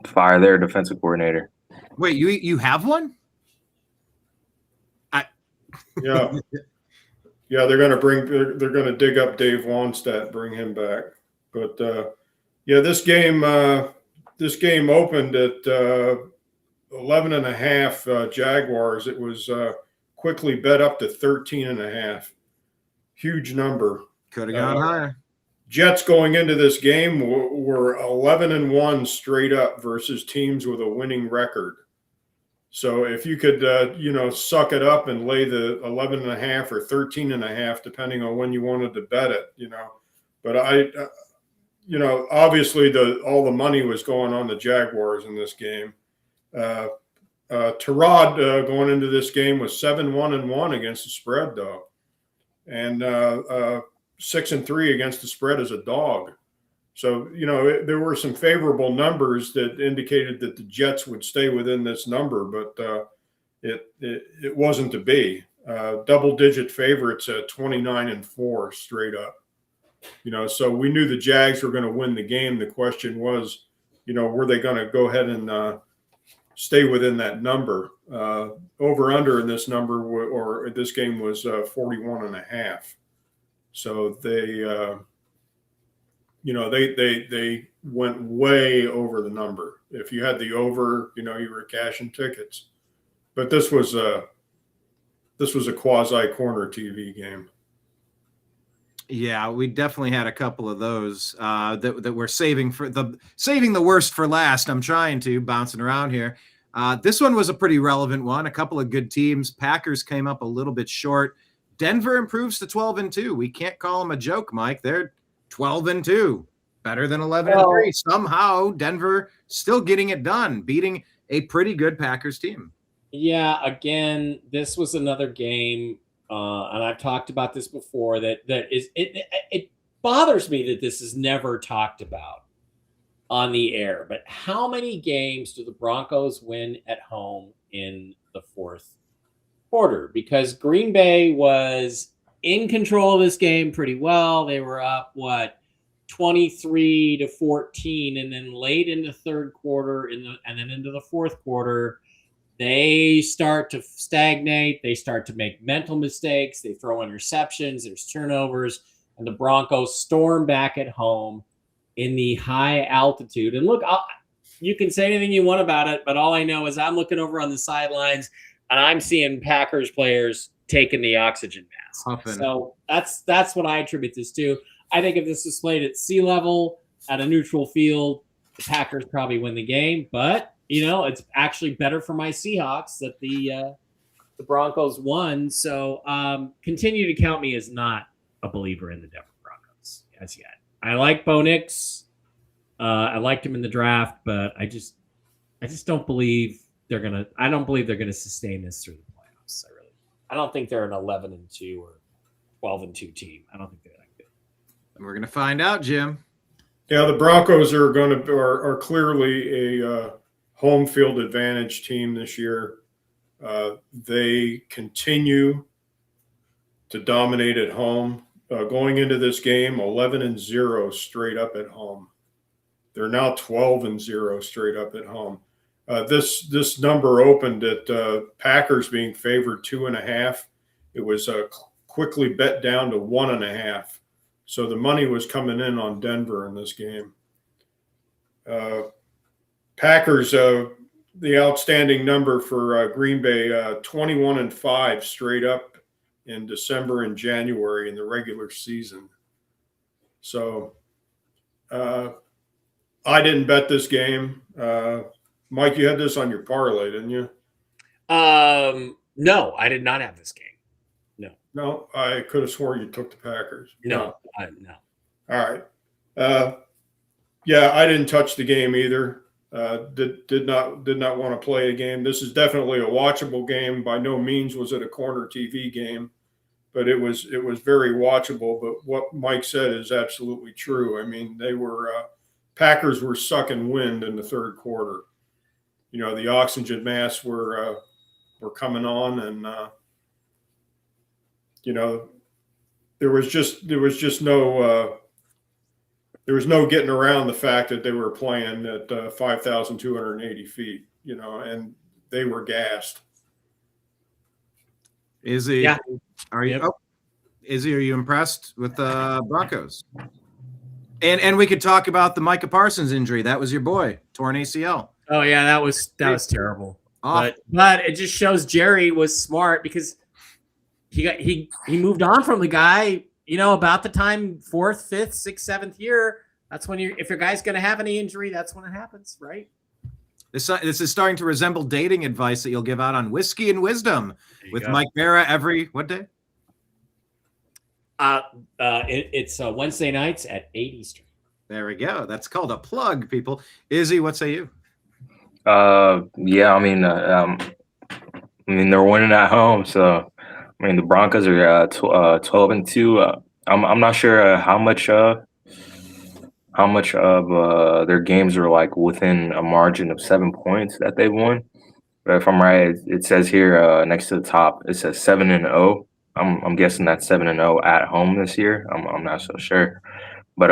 Fire their defensive coordinator. Wait, you have one? Yeah. Yeah, they're gonna dig up Dave Wannstedt, bring him back. But this game opened at 11.5 Jaguars. It was quickly bet up to 13.5. Huge number. Could have gone higher. Jets going into this game were 11-1 straight up versus teams with a winning record. So if you could, suck it up and lay the 11.5 or 13.5, depending on when you wanted to bet it, But obviously all the money was going on the Jaguars in this game. Tyrod going into this game was 7-1-1 against the spread, though, and 6-3 against the spread as a dog. So, there were some favorable numbers that indicated that the Jets would stay within this number, but it wasn't to be. Double-digit favorites at 29-4 straight up. So we knew the Jags were going to win the game. The question was, were they going to go ahead and stay within that number? Over/under in this number or this game was 41.5. So they went way over the number. If you had the over, you were cashing tickets. But this was a quasi corner TV game. Yeah, we definitely had a couple of those that we're saving the worst for last. I'm trying to bouncing around here. This one was a pretty relevant one. A couple of good teams. Packers came up a little bit short. Denver improves to 12-2. We can't call them a joke, Mike. They're 12-2, better than 11-3. Somehow Denver still getting it done, beating a pretty good Packers team. Yeah, again, this was another game, and I've talked about this before. It bothers me that this is never talked about on the air. But how many games do the Broncos win at home in the fourth quarter? Because Green Bay was in control of this game pretty well. They were up 23-14, and then late in the third quarter, and then into the fourth quarter, they start to stagnate. They start to make mental mistakes. They throw interceptions. There's turnovers, and the Broncos storm back at home in the high altitude. And look, you can say anything you want about it, but all I know is I'm looking over on the sidelines, and I'm seeing Packers players taking the oxygen mask. Huffing. So that's what I attribute this to. I think if this was played at sea level at a neutral field, the Packers probably win the game. But it's actually better for my Seahawks that the Broncos won. So continue to count me as not a believer in the Denver Broncos as yet. I like Bo Nix. I liked him in the draft, but I just don't believe they're gonna. I don't believe they're gonna sustain this through the playoffs. I don't think they're an 11-2 or 12-2 team. I don't think they're that good. And we're gonna find out, Jim. Yeah, the Broncos are clearly a home field advantage team this year. They continue to dominate at home. Going into this game, 11-0 straight up at home. They're now 12-0 straight up at home. This number opened at Packers being favored 2.5. It was quickly bet down to 1.5. So the money was coming in on Denver in this game. Packers, the outstanding number for Green Bay, 21-5 straight up in December and January in the regular season. So I didn't bet this game. Mike, you had this on your parlay, didn't you? No, I did not have this game. No, I could have sworn you took the Packers. No. All right. Yeah, I didn't touch the game either. Did not want to play a game. This is definitely a watchable game. By no means was it a corner TV game, but it was very watchable. But what Mike said is absolutely true. I mean, Packers were sucking wind in the third quarter. The oxygen masks were coming on, and there was no getting around the fact that they were playing at 5,280 feet, and they were gassed. Izzy, Yeah. Are you? Yep. Oh, Izzy, are you impressed with the Broncos? And we could talk about the Micah Parsons injury. That was your boy, torn ACL. Oh yeah, that was terrible. Off. But it just shows Jerry was smart because he moved on from the guy. About the time 4th, 5th, 6th, 7th year. That's when if your guy's going to have any injury, that's when it happens, right? This is starting to resemble dating advice that you'll give out on Whiskey and Wisdom with go. Mike Vera every what day? It's Wednesday nights at 8 Eastern. There we go. That's called a plug, people. Izzy, what say you? Yeah, I mean, they're winning at home, so the Broncos are 12-2. I'm not sure how much of their games are like within a margin of 7 points that they won. But if I'm right, it says here next to the top, it says 7-0. I'm guessing that's 7-0 at home this year. I'm not so sure, but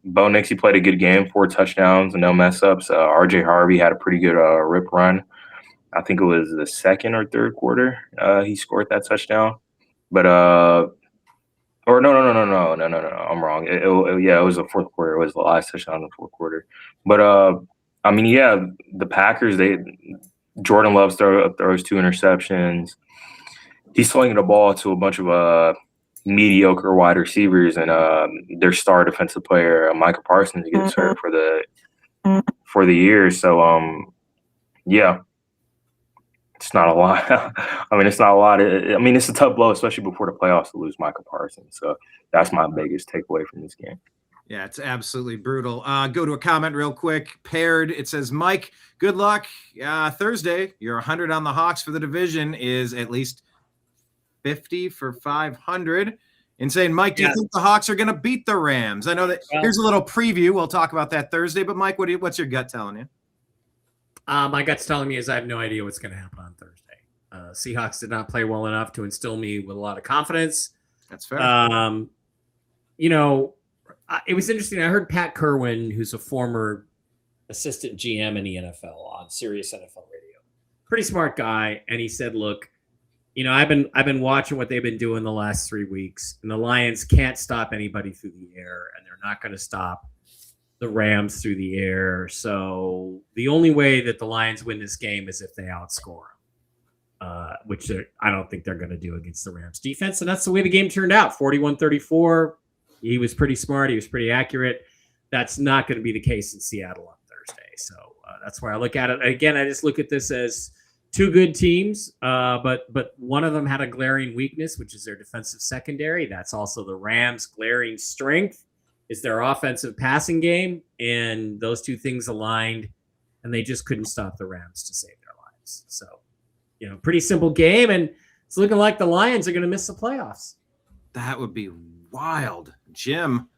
Bo Nix, played a good game, 4 touchdowns and no mess ups. RJ Harvey had a pretty good rip run. I think it was the second or third quarter he scored that touchdown. But no, I'm wrong. It was the fourth quarter. It was the last touchdown in the fourth quarter. But the Packers, Jordan Love throws 2 interceptions. He's slinging the ball to a bunch of mediocre wide receivers, and their star defensive player, Micah Parsons, gets hurt for the year. So yeah. It's not a lot. It's not a lot. It's a tough blow, especially before the playoffs, to lose Micah Parsons. So that's my biggest takeaway from this game. Yeah, it's absolutely brutal. Go to a comment real quick. Paired, it says, Mike, good luck. Thursday, your 100 on the Hawks for the division is at least 50 for 500. And saying, Mike, do you think the Hawks are going to beat the Rams? I know that here's a little preview. We'll talk about that Thursday. But, Mike, what's your gut telling you? My gut's telling me is I have no idea what's going to happen on Thursday. Seahawks did not play well enough to instill me with a lot of confidence. That's fair. It was interesting. I heard Pat Kerwin, who's a former assistant GM in the NFL, on Sirius NFL Radio. Pretty smart guy, and he said, "Look, I've been watching what they've been doing the last 3 weeks, and the Lions can't stop anybody through the air, and they're not going to stop the Rams through the air. So the only way that the Lions win this game is if they outscore them, which I don't think they're going to do against the Rams defense. And that's the way the game turned out. 41-34. He was pretty smart. He was pretty accurate. That's not going to be the case in Seattle on Thursday. So that's where I look at it. Again, I just look at this as 2 good teams, but one of them had a glaring weakness, which is their defensive secondary. That's also the Rams' glaring strength. Is their offensive passing game, and those 2 things aligned, and they just couldn't stop the Rams to save their lives. So, pretty simple game, and it's looking like the Lions are going to miss the playoffs. That would be wild. Jim,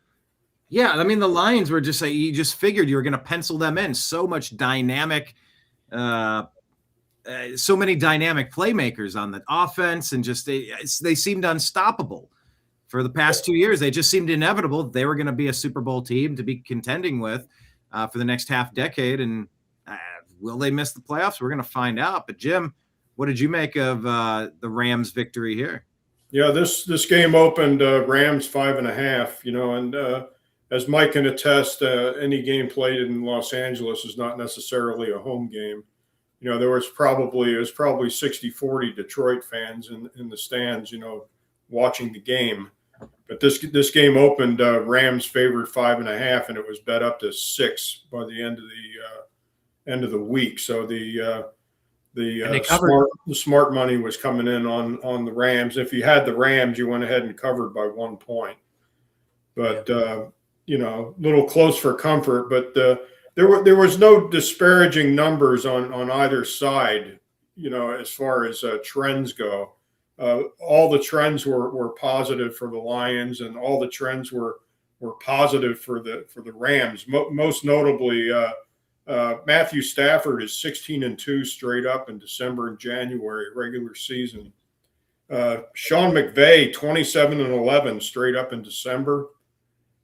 Yeah, I mean the Lions were just you just figured you were going to pencil them in. So much dynamic, so many dynamic playmakers on the offense, and just they seemed unstoppable for the past 2 years. They just seemed inevitable. They were going to be a Super Bowl team to be contending with for the next half decade. And will they miss the playoffs? We're going to find out. But Jim, what did you make of the Rams' victory here? Yeah, this game opened Rams 5.5. And as Mike can attest, any game played in Los Angeles is not necessarily a home game. There was probably 60-40 Detroit fans in the stands, watching the game. But this game opened Rams favored 5.5, and it was bet up to 6 by the end of the week. So the smart money was coming in on the Rams. If you had the Rams, you went ahead and covered by 1 point. But little close for comfort. But there was no disparaging numbers on either side. As far as trends go, all the trends were positive for the Lions, and all the trends were positive for the Rams. Most notably, Matthew Stafford is 16-2 straight up in December and January regular season. Sean McVay 27-11 straight up in December.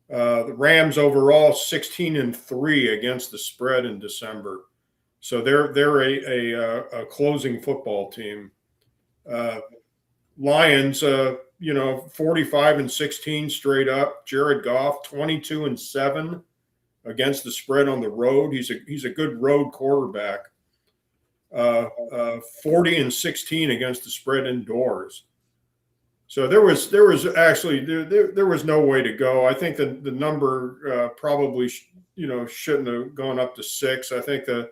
The Rams overall 16-3 against the spread in December. So they're a closing football team. Lions 45-16 straight up. Jared Goff 22-7 against the spread on the road. He's a good road quarterback. 40-16 against the spread indoors. So there was no way to go. I think the number probably shouldn't have gone up to 6. I think the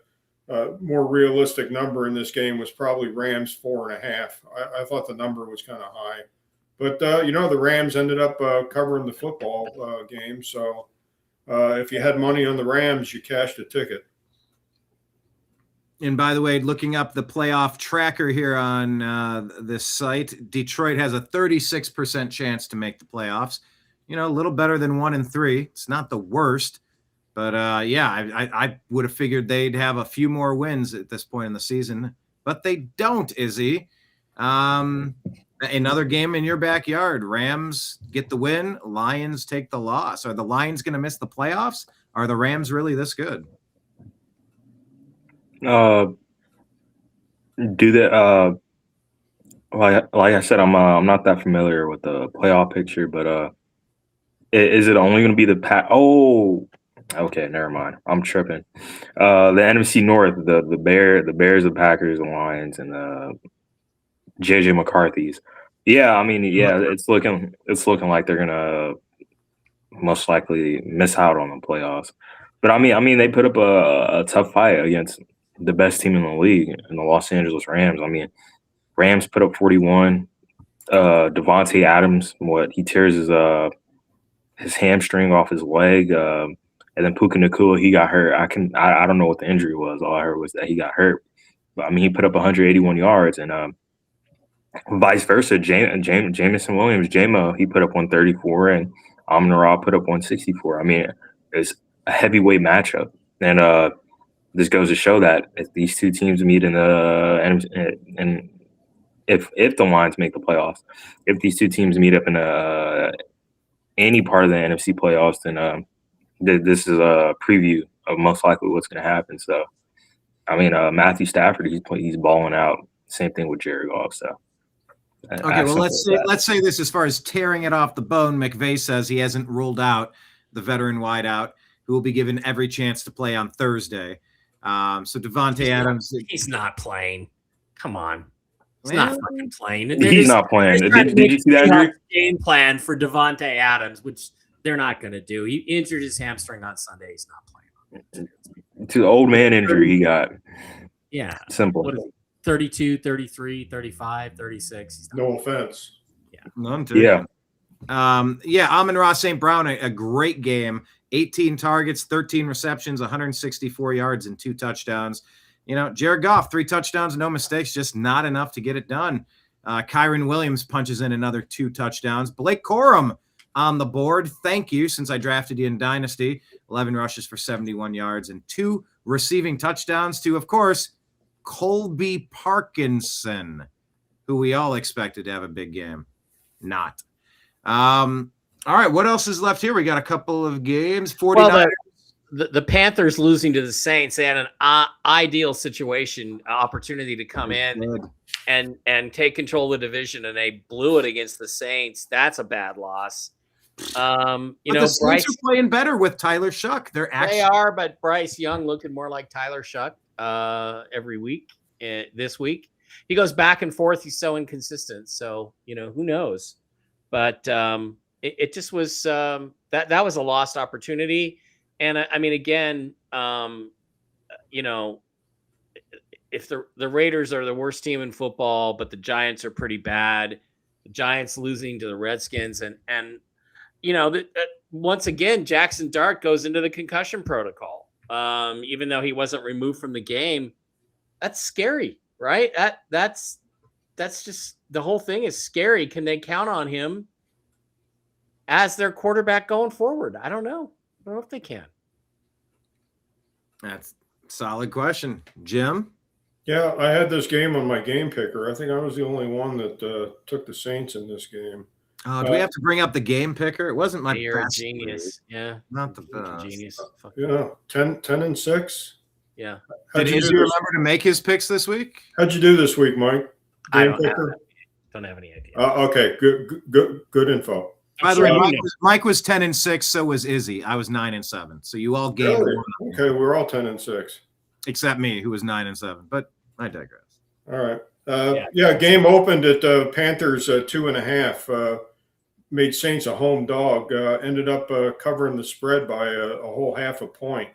more realistic number in this game was probably Rams 4.5. I thought the number was kind of high, but the Rams ended up covering the football game. So if you had money on the Rams, you cashed a ticket. And by the way, looking up the playoff tracker here on this site, Detroit has a 36% chance to make the playoffs. A little better than 1-3. It's not the worst, but I would have figured they'd have a few more wins at this point in the season, but they don't. Izzy, another game in your backyard. Rams get the win. Lions take the loss. Are the Lions going to miss the playoffs? Are the Rams really this good? Do that. Like I said, I'm not that familiar with the playoff picture, but is it only going to be the Oh, okay, never mind. I'm tripping. The NFC North, the Bears, the Packers, the Lions, and the JJ McCarthy's. Yeah, I mean, it's looking like they're gonna most likely miss out on the playoffs. But I mean, they put up a tough fight against the best team in the league, in the Los Angeles Rams. I mean, Rams put up 41. Devontae Adams, he tears his hamstring off his leg, and then Puka Nacua, he got hurt. I don't know what the injury was. All I heard was that he got hurt. But I mean, he put up 181 yards, and vice versa. Jameson Williams, he put up 134, and Amon-Ra put up 164. I mean, it's a heavyweight matchup, and this goes to show that if these two teams meet in and if the Lions make the playoffs, if these two teams meet up in any part of the NFC playoffs, then this is a preview of most likely what's going to happen. So, I mean, Matthew Stafford, he's balling out. Same thing with Jared Goff. So, okay, well, let's say this as far as tearing it off the bone. McVay says he hasn't ruled out the veteran wideout who will be given every chance to play on Thursday. So Devontae Adams, he's not playing. Come on, he's well, not fucking playing. He's not playing. Did you see that injury? Game plan for Devontae Adams, which they're not going to do. He injured his hamstring on Sunday. He's not playing. To the old man injury he got. Yeah, simple. What is it? 32, 33, 35, 36. No offense. Yeah, none to. Yeah. Amon-Ra St. Brown, a great game. 18 targets, 13 receptions, 164 yards, and 2 touchdowns. Jared Goff, 3 touchdowns, no mistakes, just not enough to get it done. Kyron Williams punches in another 2 touchdowns. Blake Corum, on the board. Thank you, since I drafted you in Dynasty. 11 rushes for 71 yards and 2 receiving touchdowns to, of course, Colby Parkinson, who we all expected to have a big game. Not. All right, what else is left here? We got a couple of games. 49ers. Well, the Panthers losing to the Saints, they had an ideal situation, opportunity to come in and take control of the division, and they blew it against the Saints. That's a bad loss. The Saints Bryce are playing better with Tyler Shuck. They are, but Bryce Young looking more like Tyler Shuck every week. This week, he goes back and forth. He's so inconsistent. So who knows? But it just was that was a lost opportunity. And I mean, again, if the Raiders are the worst team in football, but the Giants are pretty bad, the Giants losing to the Redskins, and once again, Jackson Dart goes into the concussion protocol, even though he wasn't removed from the game. That's scary, right? That's just, the whole thing is scary. Can they count on him as their quarterback going forward? I don't know. I don't know if they can. That's a solid question. Jim? Yeah, I had this game on my game picker. I think I was the only one that took the Saints in this game. Do we have to bring up the game picker? It wasn't my You're a best genius. grade. Yeah. Not the best. Genius. Fuck. 10-6. Yeah. Did Izzy remember to make his picks this week? How'd you do this week, Mike? I Game picker? don't have any idea. Okay, good info. By the way, Mike was 10-6, so was Izzy. I was 9-7. So you all gained Really? one. Okay, we're all 10-6. Except me, who was 9-7. But I digress. All right. Game opened at Panthers 2.5. Made Saints a home dog. Ended up covering the spread by a whole half a point.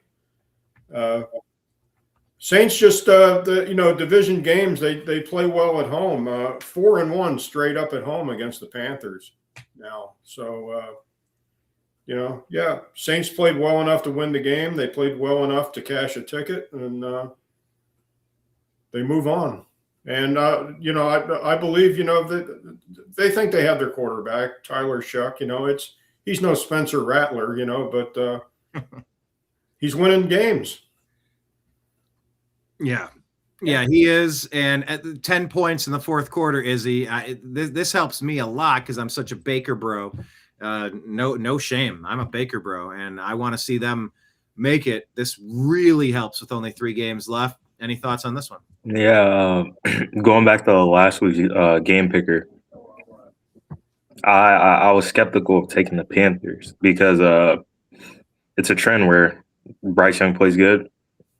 Saints just division games, they play well at home. 4-1 straight up at home against the Panthers now. So Saints played well enough to win the game. They played well enough to cash a ticket, and they move on. And I believe they think they have their quarterback, Tyler Shuck. He's no Spencer Rattler, but he's winning games. Yeah, he is. And at 10 points in the fourth quarter, Izzy, this helps me a lot because I'm such a Baker bro. No shame. I'm a Baker bro, and I want to see them make it. This really helps with only 3 games left. Any thoughts on this one? Yeah, going back to last week's game picker, I was skeptical of taking the Panthers because it's a trend where Bryce Young plays good,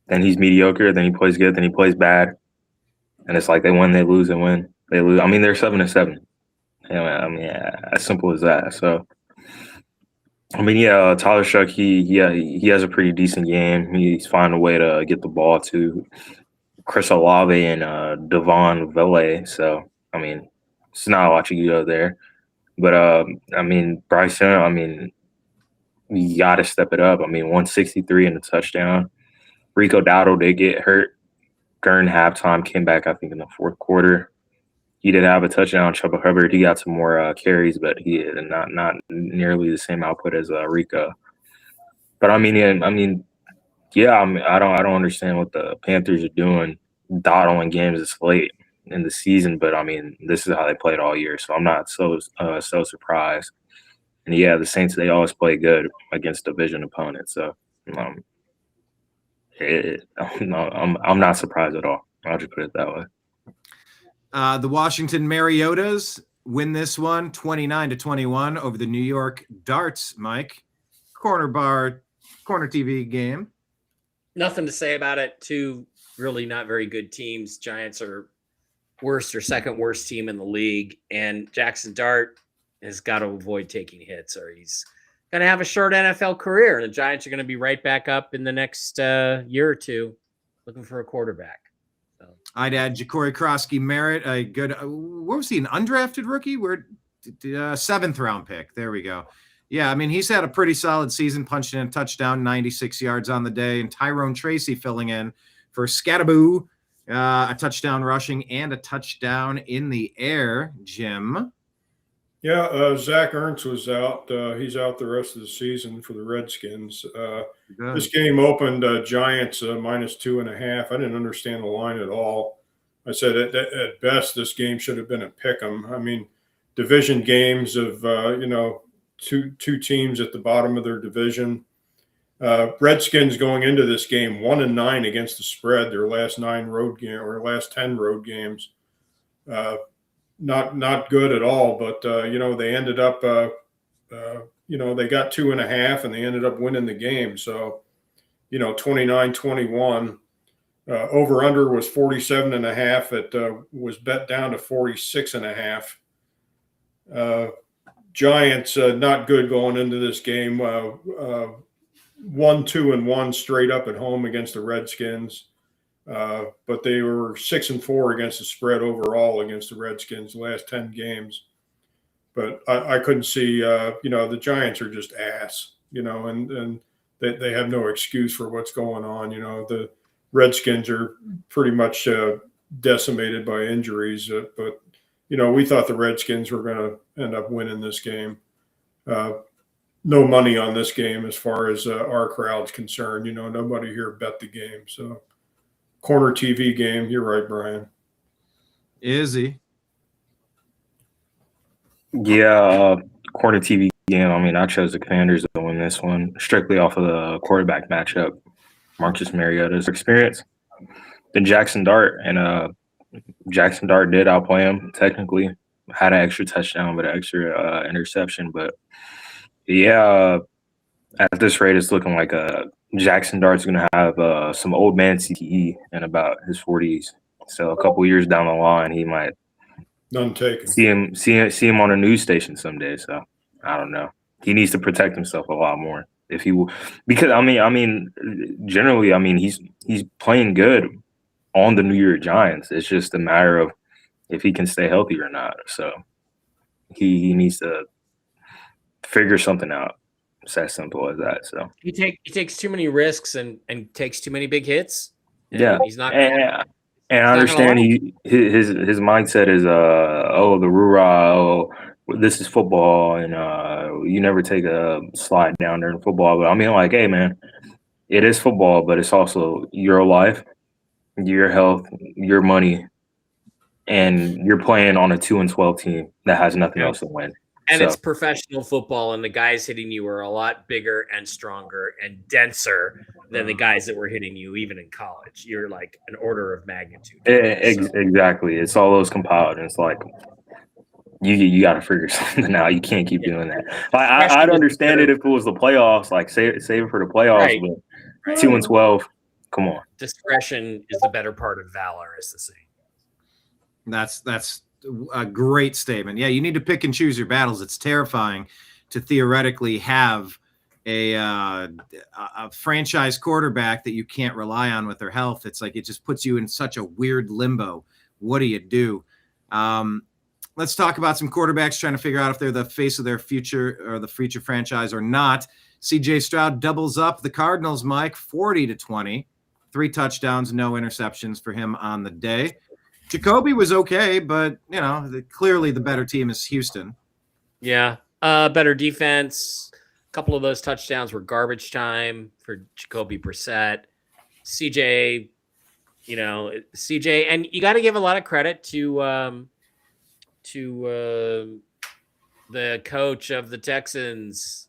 then he's mediocre, then he plays good, then he plays bad, and it's like they win, they lose, and win, they lose. I mean, they're 7-7. As simple as that. So, Tyler Shuck, he has a pretty decent game. He's finding a way to get the ball to Chris Olave and Devon Vele. So, it's not a lot you can go there. But, Bryce Young, you got to step it up. 163 and a touchdown. Rico Dowdle did get hurt during halftime, came back, I think, in the fourth quarter. He did have a touchdown. Chuba Hubbard, he got some more carries, but he had not nearly the same output as Rico. But, I don't understand what the Panthers are doing, dawdling games this late in the season. But this is how they played all year, so I'm not so surprised. And the Saints, they always play good against division opponents. So I'm not surprised at all. I'll just put it that way. The Washington Mariotas win this one 29-21 over the New York Darts. Mike, corner TV game. Nothing to say about it. 2 really not very good teams. Giants are worst or second worst team in the league, and Jackson Dart has got to avoid taking hits, or he's going to have a short NFL career. And the Giants are going to be right back up in the next year or 2, looking for a quarterback. So I'd add Ja'Cory Krosky-Merritt, a good. What was he? An undrafted rookie? Where 7th round pick. There we go. Yeah, he's had a pretty solid season, punching in a touchdown, 96 yards on the day, and Tyrone Tracy filling in for Scattaboo, a touchdown rushing and a touchdown in the air. Jim? Yeah, Zach Ertz was out. He's out the rest of the season for the Redskins. This game opened Giants -2.5. I didn't understand the line at all. I said at best this game should have been a pick 'em. I mean, division games of two teams at the bottom of their division. Redskins going into this game 1-9 against the spread. Their last 9 road game or last 10 road games. Not good at all, but they ended up they got 2.5 and they ended up winning the game. So 29-21. Over under was 47.5. It was bet down to 46.5. Giants not good going into this game. 1-2-1 straight up at home against the Redskins. But they were 6-4 against the spread overall against the Redskins the last 10 games. But I couldn't see, the Giants are just ass, and they have no excuse for what's going on. The Redskins are pretty much decimated by injuries. But we thought the Redskins were going to end up winning this game. No money on this game as far as our crowd's concerned. Nobody here bet the game. So corner TV game. You're right, Brian. Izzy. Yeah, corner TV game. I mean, I chose the Commanders to win this one strictly off of the quarterback matchup. Marcus Mariota's experience. Then Jackson Dart, and Jackson Dart did outplay him technically. Had an extra touchdown, but an extra interception. But yeah, at this rate, it's looking like Jackson Dart's going to have some old man CTE in about his 40s. So a couple years down the line, he might None taken. see him on a news station someday. So I don't know. He needs to protect himself a lot more if he will, because I mean, generally, he's playing good on the New York Giants. It's just a matter of if he can stay healthy or not. So he needs to figure something out. It's as simple as that. So he takes too many risks and takes too many big hits. Yeah, he's not. And I understand his mindset is the rah, this is football, and you never take a slide down during football. But I mean, like, hey man, it is football, but it's also your life, your health, your money, and you're playing on a 2-12 team that has nothing else to win. And it's professional football, and the guys hitting you are a lot bigger and stronger and denser than the guys that were hitting you even in college. You're like an order of magnitude. Exactly. It's all those compiled, and it's like you got to figure something out. You can't keep doing that. Like, I'd understand it if it was the playoffs, like save it for the playoffs, but 2-12, come on. Discretion is the better part of valor, is the saying. That's a great statement. Yeah, you need to pick and choose your battles. It's terrifying to theoretically have a franchise quarterback that you can't rely on with their health. It's like it just puts you in such a weird limbo. What do you do? Let's talk about some quarterbacks trying to figure out if they're the face of their future or the future franchise or not. CJ Stroud doubles up the Cardinals, Mike, 40-20, 3 touchdowns, no interceptions for him on the day. Jacoby was okay, but, clearly the better team is Houston. Yeah, better defense. A couple of those touchdowns were garbage time for Jacoby Brissett. CJ, and you got to give a lot of credit to the coach of the Texans.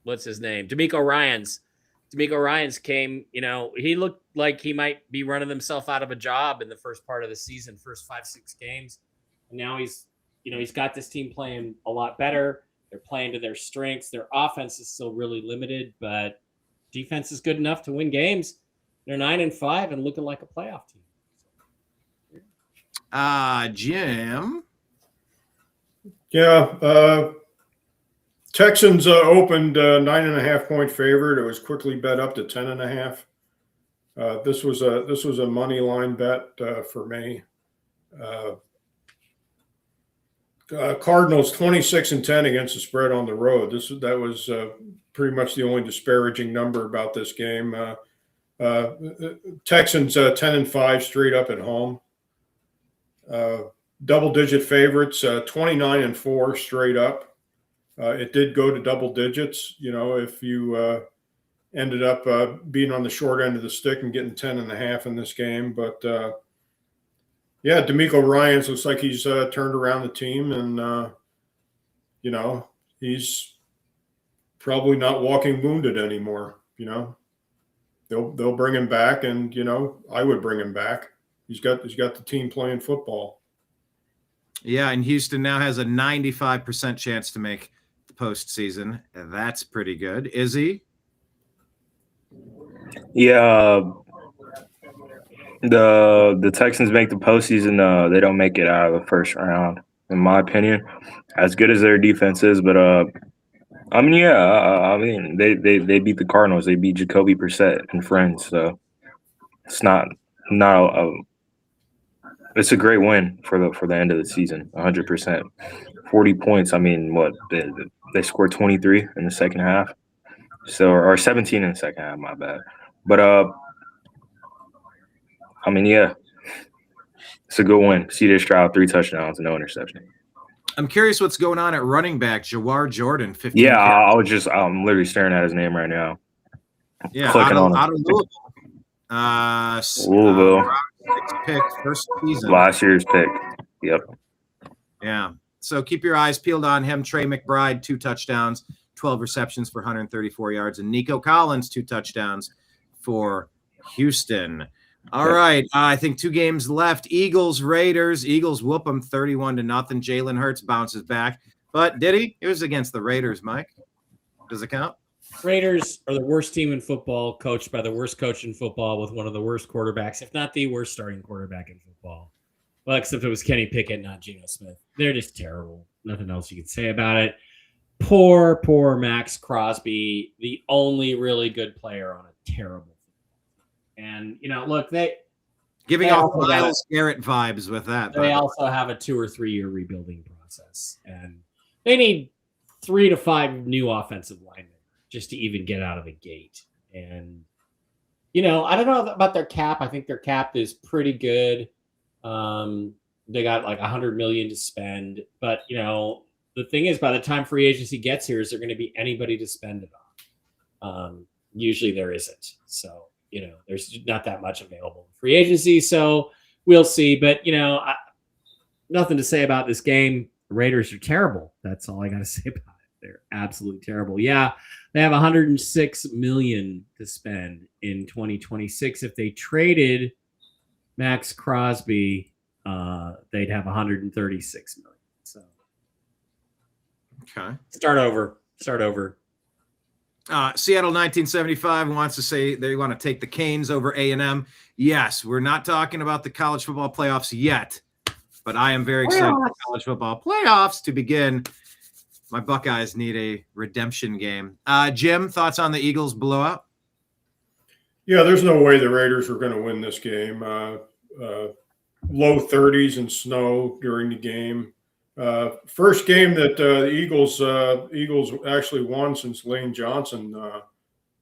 What's his name? D'Amico Ryans came, he looked like he might be running himself out of a job in the first part of the season, first 5-6 games. And now he's got this team playing a lot better. They're playing to their strengths. Their offense is still really limited, but defense is good enough to win games. They're 9-5 and looking like a playoff team. Jim. Yeah. Texans opened 9.5-point favorite. It was quickly bet up to 10.5. This was a money line bet for me. Cardinals 26-10 against the spread on the road. That was pretty much the only disparaging number about this game. Texans 10-5 straight up at home. double-digit favorites, 29-4 straight up. It did go to double digits. If you ended up being on the short end of the stick and getting 10.5 in this game, but yeah, D'Amico Ryans looks like he's turned around the team, and he's probably not walking wounded anymore. They'll bring him back, and I would bring him back. He's got the team playing football. Yeah, and Houston now has a 95% chance to make the postseason. That's pretty good. Izzy? Yeah, the Texans make the postseason. They don't make it out of the first round, in my opinion. As good as their defense is, but they beat the Cardinals. They beat Jacoby Brissett and friends. So it's not it's a great win for the end of the season. 100%, 40 points. I mean, what they scored 23 in the second half, so or 17 in the second half. My bad, but yeah, it's a good win. C.J. Stroud, 3 touchdowns, no interception. I'm curious what's going on at running back. Jawar Jordan, 15. Yeah, I'm literally staring at his name right now. Yeah, clicking on him. out of Louisville. Louisville. Pick, first season. Last year's pick. Yep. Yeah. So keep your eyes peeled on him. Trey McBride, 2 touchdowns, 12 receptions for 134 yards. And Nico Collins, 2 touchdowns for Houston. All right. I think 2 games left. Eagles, Raiders. Eagles whoop them 31-0. Jalen Hurts bounces back. But did he? It was against the Raiders, Mike. Does it count? Raiders are the worst team in football, coached by the worst coach in football with one of the worst quarterbacks, if not the worst starting quarterback in football. Well, except it was Kenny Pickett, not Geno Smith. They're just terrible. Nothing else you can say about it. Poor Max Crosby, the only really good player on a terrible team. And, look, they giving off Myles Garrett vibes with that. They also have a 2 or 3 year rebuilding process. And they need 3 to 5 new offensive linemen just to even get out of the gate. And, I don't know about their cap. I think their cap is pretty good. They got like $100 million to spend. But, the thing is, by the time free agency gets here, is there going to be anybody to spend it on? Usually there isn't. So, there's not that much available in free agency. So we'll see. But, nothing to say about this game. The Raiders are terrible. That's all I got to say about it. They're absolutely terrible. Yeah, they have $106 million to spend in 2026. If they traded Max Crosby, they'd have $136 million. So, okay, start over. Seattle 1975 wants to say they want to take the Canes over A&M. Yes, we're not talking about the college football playoffs yet, but I am very excited for college football playoffs to begin. My Buckeyes need a redemption game. Jim, thoughts on the Eagles blowout? Yeah, there's no way the Raiders are going to win this game. Low 30s and snow during the game. First game that the Eagles actually won since Lane Johnson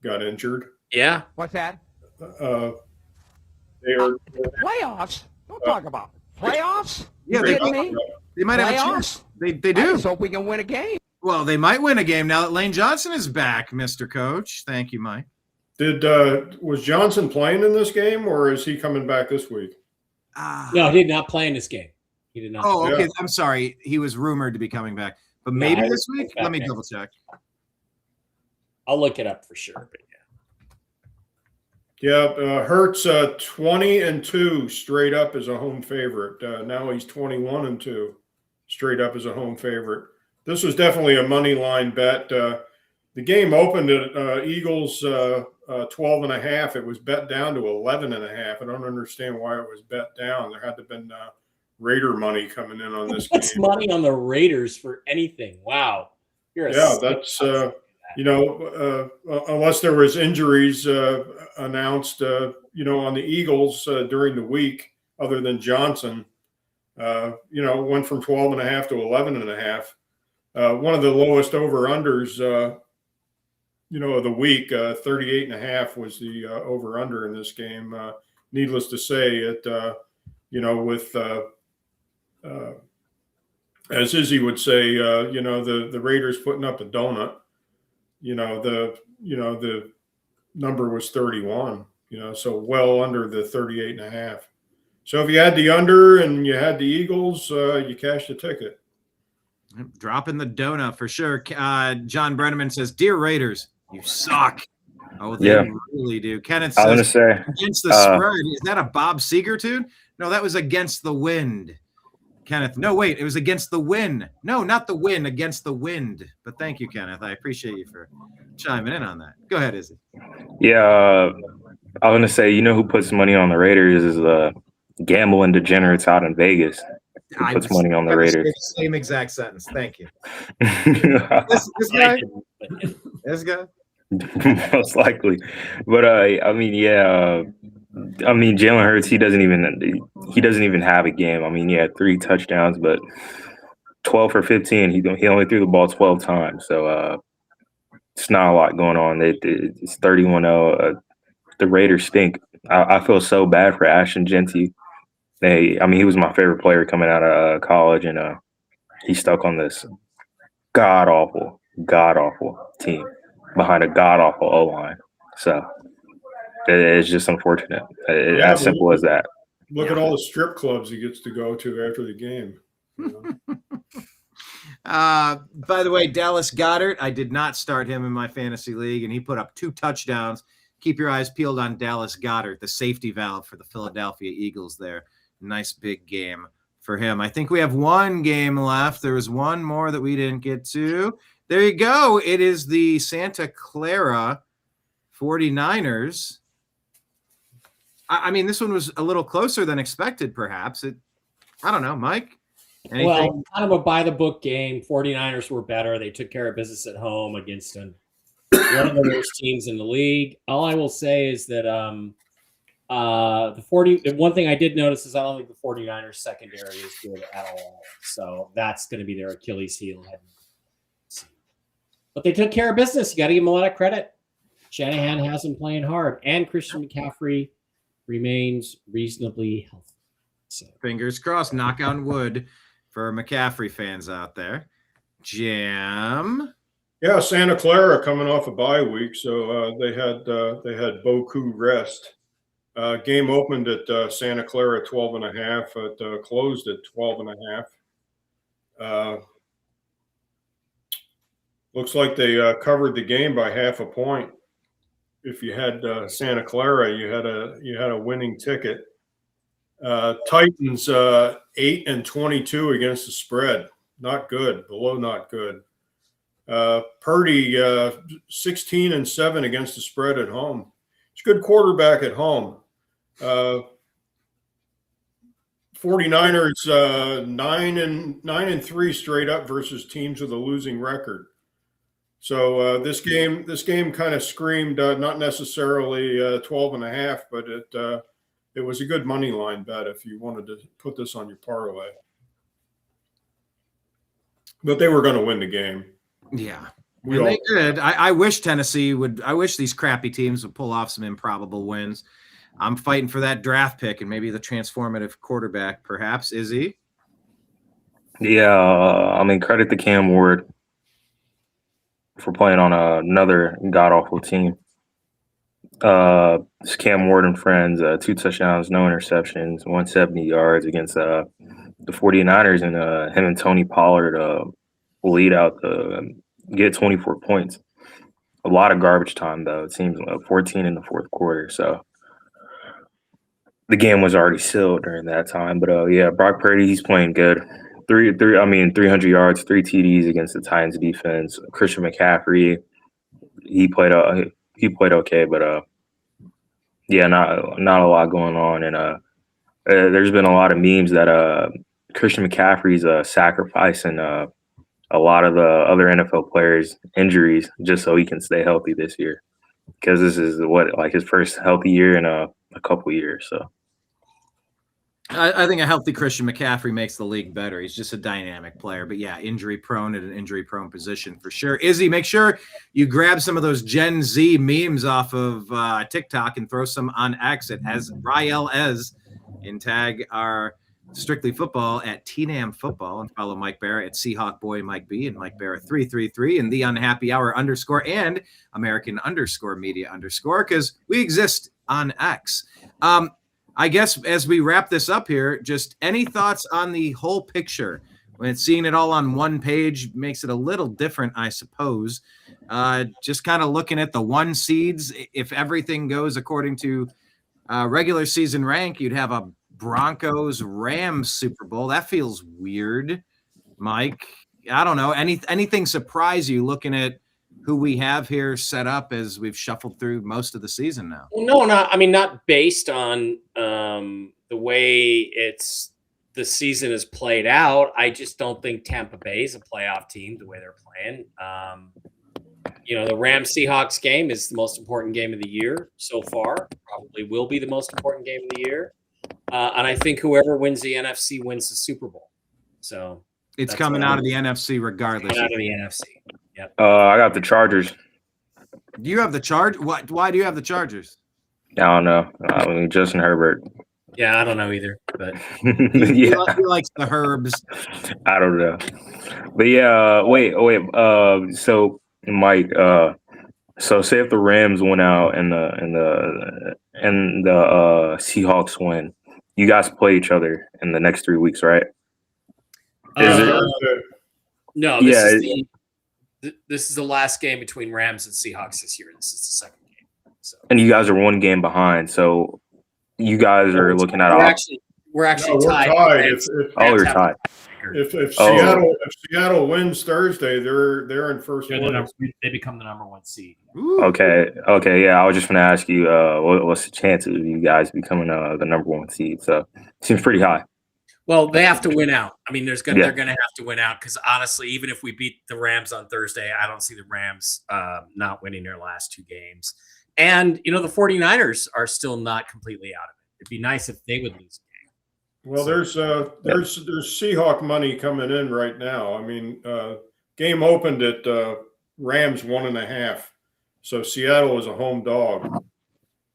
got injured. Yeah. What's that? They are Playoffs? Don't talk about playoffs. Yeah, they might have a chance. They do. I just hope we can win a game. Well, they might win a game now that Lane Johnson is back, Mr. Coach. Thank you, Mike. Was Johnson playing in this game, or is he coming back this week? No, he did not play in this game. He did not. Oh, okay. Yeah. I'm sorry. He was rumored to be coming back, but maybe this week. Let me double check. I'll look it up for sure. But Yeah, Hurts 20-2 straight up as a home favorite. Now he's 21-2 straight up as a home favorite. This was definitely a money line bet. The game opened at Eagles 12.5. It was bet down to 11.5. I don't understand why it was bet down. There had to have been Raider money coming in on this game. What's money on the Raiders for anything? Wow. That's unless there was injuries announced, on the Eagles during the week, other than Johnson, went from 12.5 to 11.5. One of the lowest over-unders, of the week, 38.5 was the over-under in this game. Needless to say, with as Izzy would say, the Raiders putting up a donut. The number was 31. So well under the 38.5. So if you had the under and you had the Eagles, you cashed the ticket. Dropping the donut for sure. John Brenneman says, "Dear Raiders, you suck." Oh, they really do. Kenneth I was says, going to say, against the spread. Is that a Bob Seger tune? No, that was Against the Wind. Kenneth, no, wait, it was Against the Wind. No, not the wind, Against the Wind. But thank you, Kenneth. I appreciate you for chiming in on that. Go ahead, Izzy. yeah, I was going to say, who puts money on the Raiders is gambling degenerates out in Vegas. Who puts money on the Raiders? Same exact sentence. Thank you. this guy? This guy? Most likely. But Jalen Hurts, he doesn't even have a game. I mean, he had 3 touchdowns, but 12 for 15. He only threw the ball 12 times. So it's not a lot going on. It's 31-0. The Raiders stink. I feel so bad for Ashton Genty. He was my favorite player coming out of college, and he's stuck on this god awful team behind a god awful O-line. So it's just unfortunate. As simple as that. Look at all the strip clubs he gets to go to after the game. By the way, Dallas Goedert, I did not start him in my fantasy league, and he put up 2 touchdowns. Keep your eyes peeled on Dallas Goedert, the safety valve for the Philadelphia Eagles there. Nice big game for him. I think we have 1 game left. There was 1 more that we didn't get to. There you go. It is the Santa Clara 49ers. I mean, this one was a little closer than expected, perhaps. I don't know, Mike? Anything? Well, kind of a by-the-book game. 49ers were better. They took care of business at home against one of the worst teams in the league. All I will say is that the one thing I did notice is I don't think the 49ers secondary is good at all. So that's going to be their Achilles heel. But they took care of business. You got to give them a lot of credit. Shanahan has them playing hard, and Christian McCaffrey remains reasonably healthy. So fingers crossed, knock on wood for McCaffrey fans out there. Jim. Yeah, Santa Clara coming off a bye week, so they had Boku rest. Game opened at Santa Clara 12.5. It closed at 12.5. Looks like they covered the game by half a point. If you had Santa Clara, you had a winning ticket. Titans 8-22 against the spread. Not good. Below not good. Purdy 16-7 against the spread at home. He's a good quarterback at home. 49ers 9-3 straight up versus teams with a losing record. So this game kind of screamed not necessarily 12.5, but it was a good money line bet if you wanted to put this on your parlay. But they were going to win the game. Yeah. And they did. I wish Tennessee would. I wish these crappy teams would pull off some improbable wins. I'm fighting for that draft pick and maybe the transformative quarterback, perhaps. Izzy? Yeah, credit to Cam Ward for playing on another god-awful team. It's Cam Ward and friends, 2 touchdowns, no interceptions, 170 yards against the 49ers, and him and Tony Pollard lead out get 24 points. A lot of garbage time, though. It seems 14 in the fourth quarter, so the game was already sealed during that time. But Brock Purdy, he's playing good. 300 yards, 3 TDs against the Titans defense. Christian McCaffrey, he played okay, but not a lot going on. And there's been a lot of memes that Christian McCaffrey's sacrificing a lot of the other NFL players' injuries just so he can stay healthy this year, because this is his first healthy year in a couple years. So I think a healthy Christian McCaffrey makes the league better. He's just a dynamic player. But yeah, injury prone at an injury prone position for sure. Izzy, make sure you grab some of those Gen Z memes off of TikTok and throw some on X at as Rael Ez and tag our Strictly Football at TNAM Football, and follow Mike Barrett at Seahawk Boy Mike B and Mike Barrett 333 and the Unhappy Hour _ and American _ media because we exist on X. I guess as we wrap this up here, just any thoughts on the whole picture? When seeing it all on one page makes it a little different, I suppose. Just kind of looking at the 1 seeds, if everything goes according to regular season rank, you'd have a Broncos Rams Super Bowl. That feels weird, Mike. I don't know. Anything surprise you looking at who we have here set up as we've shuffled through most of the season now? Well, not based on the way the season is played out. I just don't think Tampa Bay is a playoff team the way they're playing. The Rams Seahawks game is the most important game of the year so far. Probably will be the most important game of the year. And I think whoever wins the NFC wins the Super Bowl. So it's coming out of the NFC regardless. Coming out of the NFC. Yep. I got the Chargers. Do you have the Charge? Why do you have the Chargers? I don't know. I mean, Justin Herbert. Yeah, I don't know either. But He likes the Herbs. I don't know. But yeah, wait. So Mike, so say if the Rams went out and the Seahawks win, you guys play each other in the next 3 weeks, right? No. This is the last game between Rams and Seahawks this year. This is the second game. So. And you guys are 1 game behind, so you guys are looking at we're actually tied. You're tied. If Seattle wins Thursday, they're in first place. They become the number 1 seed. Ooh. Okay. Yeah, I was just going to ask you, what's the chances of you guys becoming the number 1 seed? So it seems pretty high. Well, they have to win out. I mean, they're going to have to win out because honestly, even if we beat the Rams on Thursday, I don't see the Rams not winning their last 2 games. And the 49ers are still not completely out of it. It'd be nice if they would lose a game. Well, there's Seahawk money coming in right now. I mean, game opened at Rams 1.5, so Seattle is a home dog.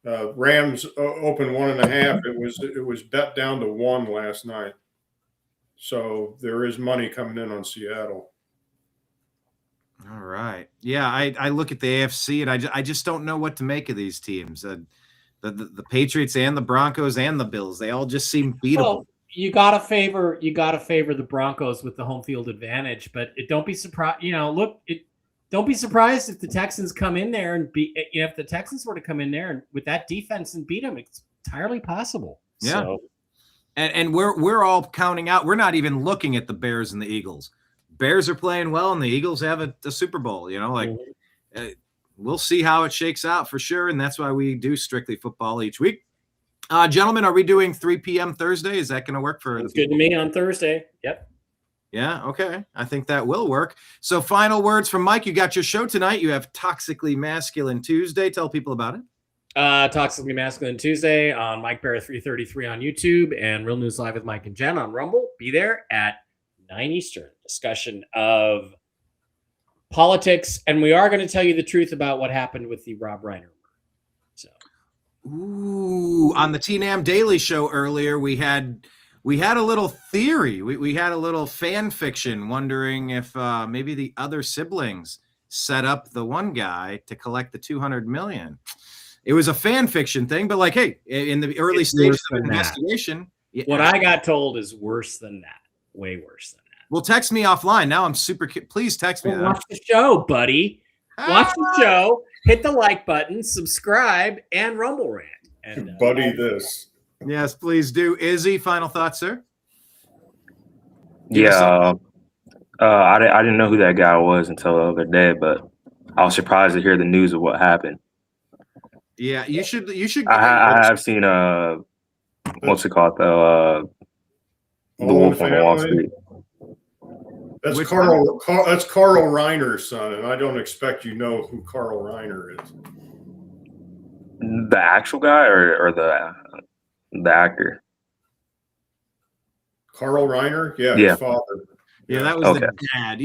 Rams opened 1.5. It was bet down to 1 last night, so there is money coming in on Seattle. All right, yeah. I look at the AFC and I just don't know what to make of these teams. The Patriots and the Broncos and the Bills, they all just seem beatable. Well, you gotta favor the Broncos with the home field advantage, but don't be surprised. Don't be surprised if the Texans come in there and beat. If the Texans were to come in there and with that defense and beat them, it's entirely possible. Yeah, so. and we're all counting out. We're not even looking at the Bears and the Eagles. Bears are playing well, and the Eagles have a Super Bowl. We'll see how it shakes out for sure, and that's why we do Strictly Football each week. Gentlemen, are we doing 3 p.m. Thursday? Is that going to work for? It's good to me on Thursday. Yep. Yeah, okay. I think that will work. So final words from Mike. You got your show tonight. You have Toxically Masculine Tuesday. Tell people about it. Toxically Masculine Tuesday on Mike Barrett 333 on YouTube and Real News Live with Mike and Jen on Rumble. Be there at 9 Eastern. Discussion of politics. And we are going to tell you the truth about what happened with the Rob Reiner. So, ooh, on the TNAM Daily Show earlier, we had a little theory. We had a little fan fiction wondering if maybe the other siblings set up the one guy to collect the $200 million. It was a fan fiction thing, but hey, in the early stages of investigation, what I got told is worse than that. Way worse than that. Well, text me offline. Now I'm super. Please text me. Watch the show, buddy. Watch the show. Hit the like button, subscribe, and Rumble rant. And buddy, this. Yes, please do. Izzy, final thoughts, sir? Yeah, I didn't know who that guy was until the other day, but I was surprised to hear the news of what happened. Yeah, you should. I have seen what's it called though? The Wolf on Wall Street. That's Carl Reiner's son, and I don't expect you know who Carl Reiner is. The actual guy or the actor? Carl Reiner? Yeah, his father. Yeah, that was the dad.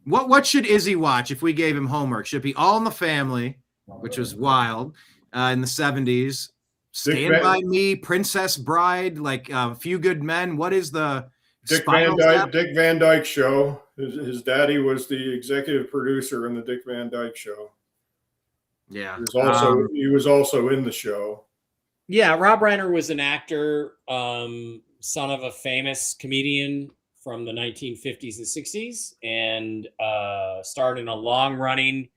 What should Izzy watch if we gave him homework? Should it be All in the Family, which was wild in the 70s, Stand By Me, Princess Bride, like A Few Good Men. What is the Dick Spinal Tap? Van Dyke Show. His daddy was the executive producer in the Dick Van Dyke Show. Yeah. He was also in the show. Yeah, Rob Reiner was an actor, son of a famous comedian from the 1950s and 60s, and starred in a long-running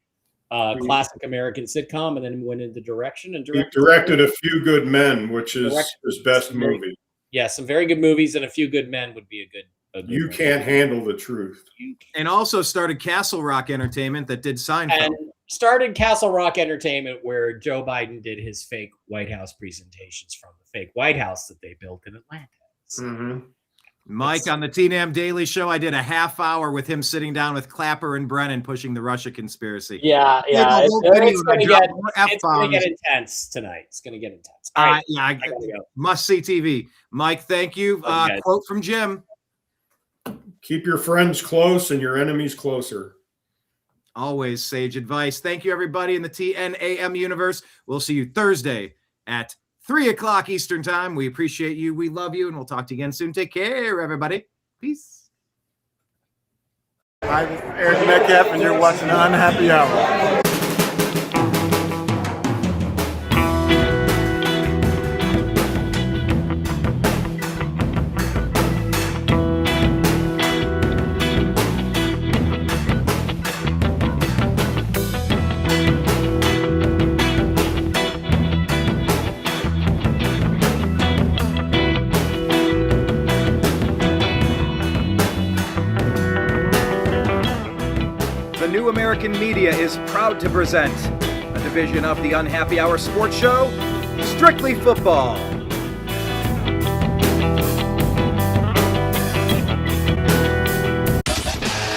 classic American sitcom, and then went into direction and He directed A Few Good Men, which is his best movie. Yeah, some very good movies, and A Few Good Men would be a good You Can't Handle the Truth. And also started Castle Rock Entertainment that did Seinfeld. And started Castle Rock Entertainment, where Joe Biden did his fake White House presentations from the fake White House that they built in Atlanta. So Mike, on the TNAM Daily Show, I did a half hour with him sitting down with Clapper and Brennan pushing the Russia conspiracy. Yeah. It's going to get intense tonight. It's going to get intense. All right. I gotta go. Must see TV. Mike, thank you. Quote from Jim. Keep your friends close and your enemies closer. Always sage advice. Thank you, everybody in the TNAM universe. We'll see you Thursday at 3:00 Eastern time. We appreciate you. We love you. And we'll talk to you again soon. Take care, everybody. Peace. Hi, this is Eric Metcalf, and you're watching Unhappy Hour. New American Media is proud to present a division of the Unhappy Hour Sports Show, Strictly Football.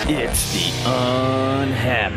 It's the Unhappy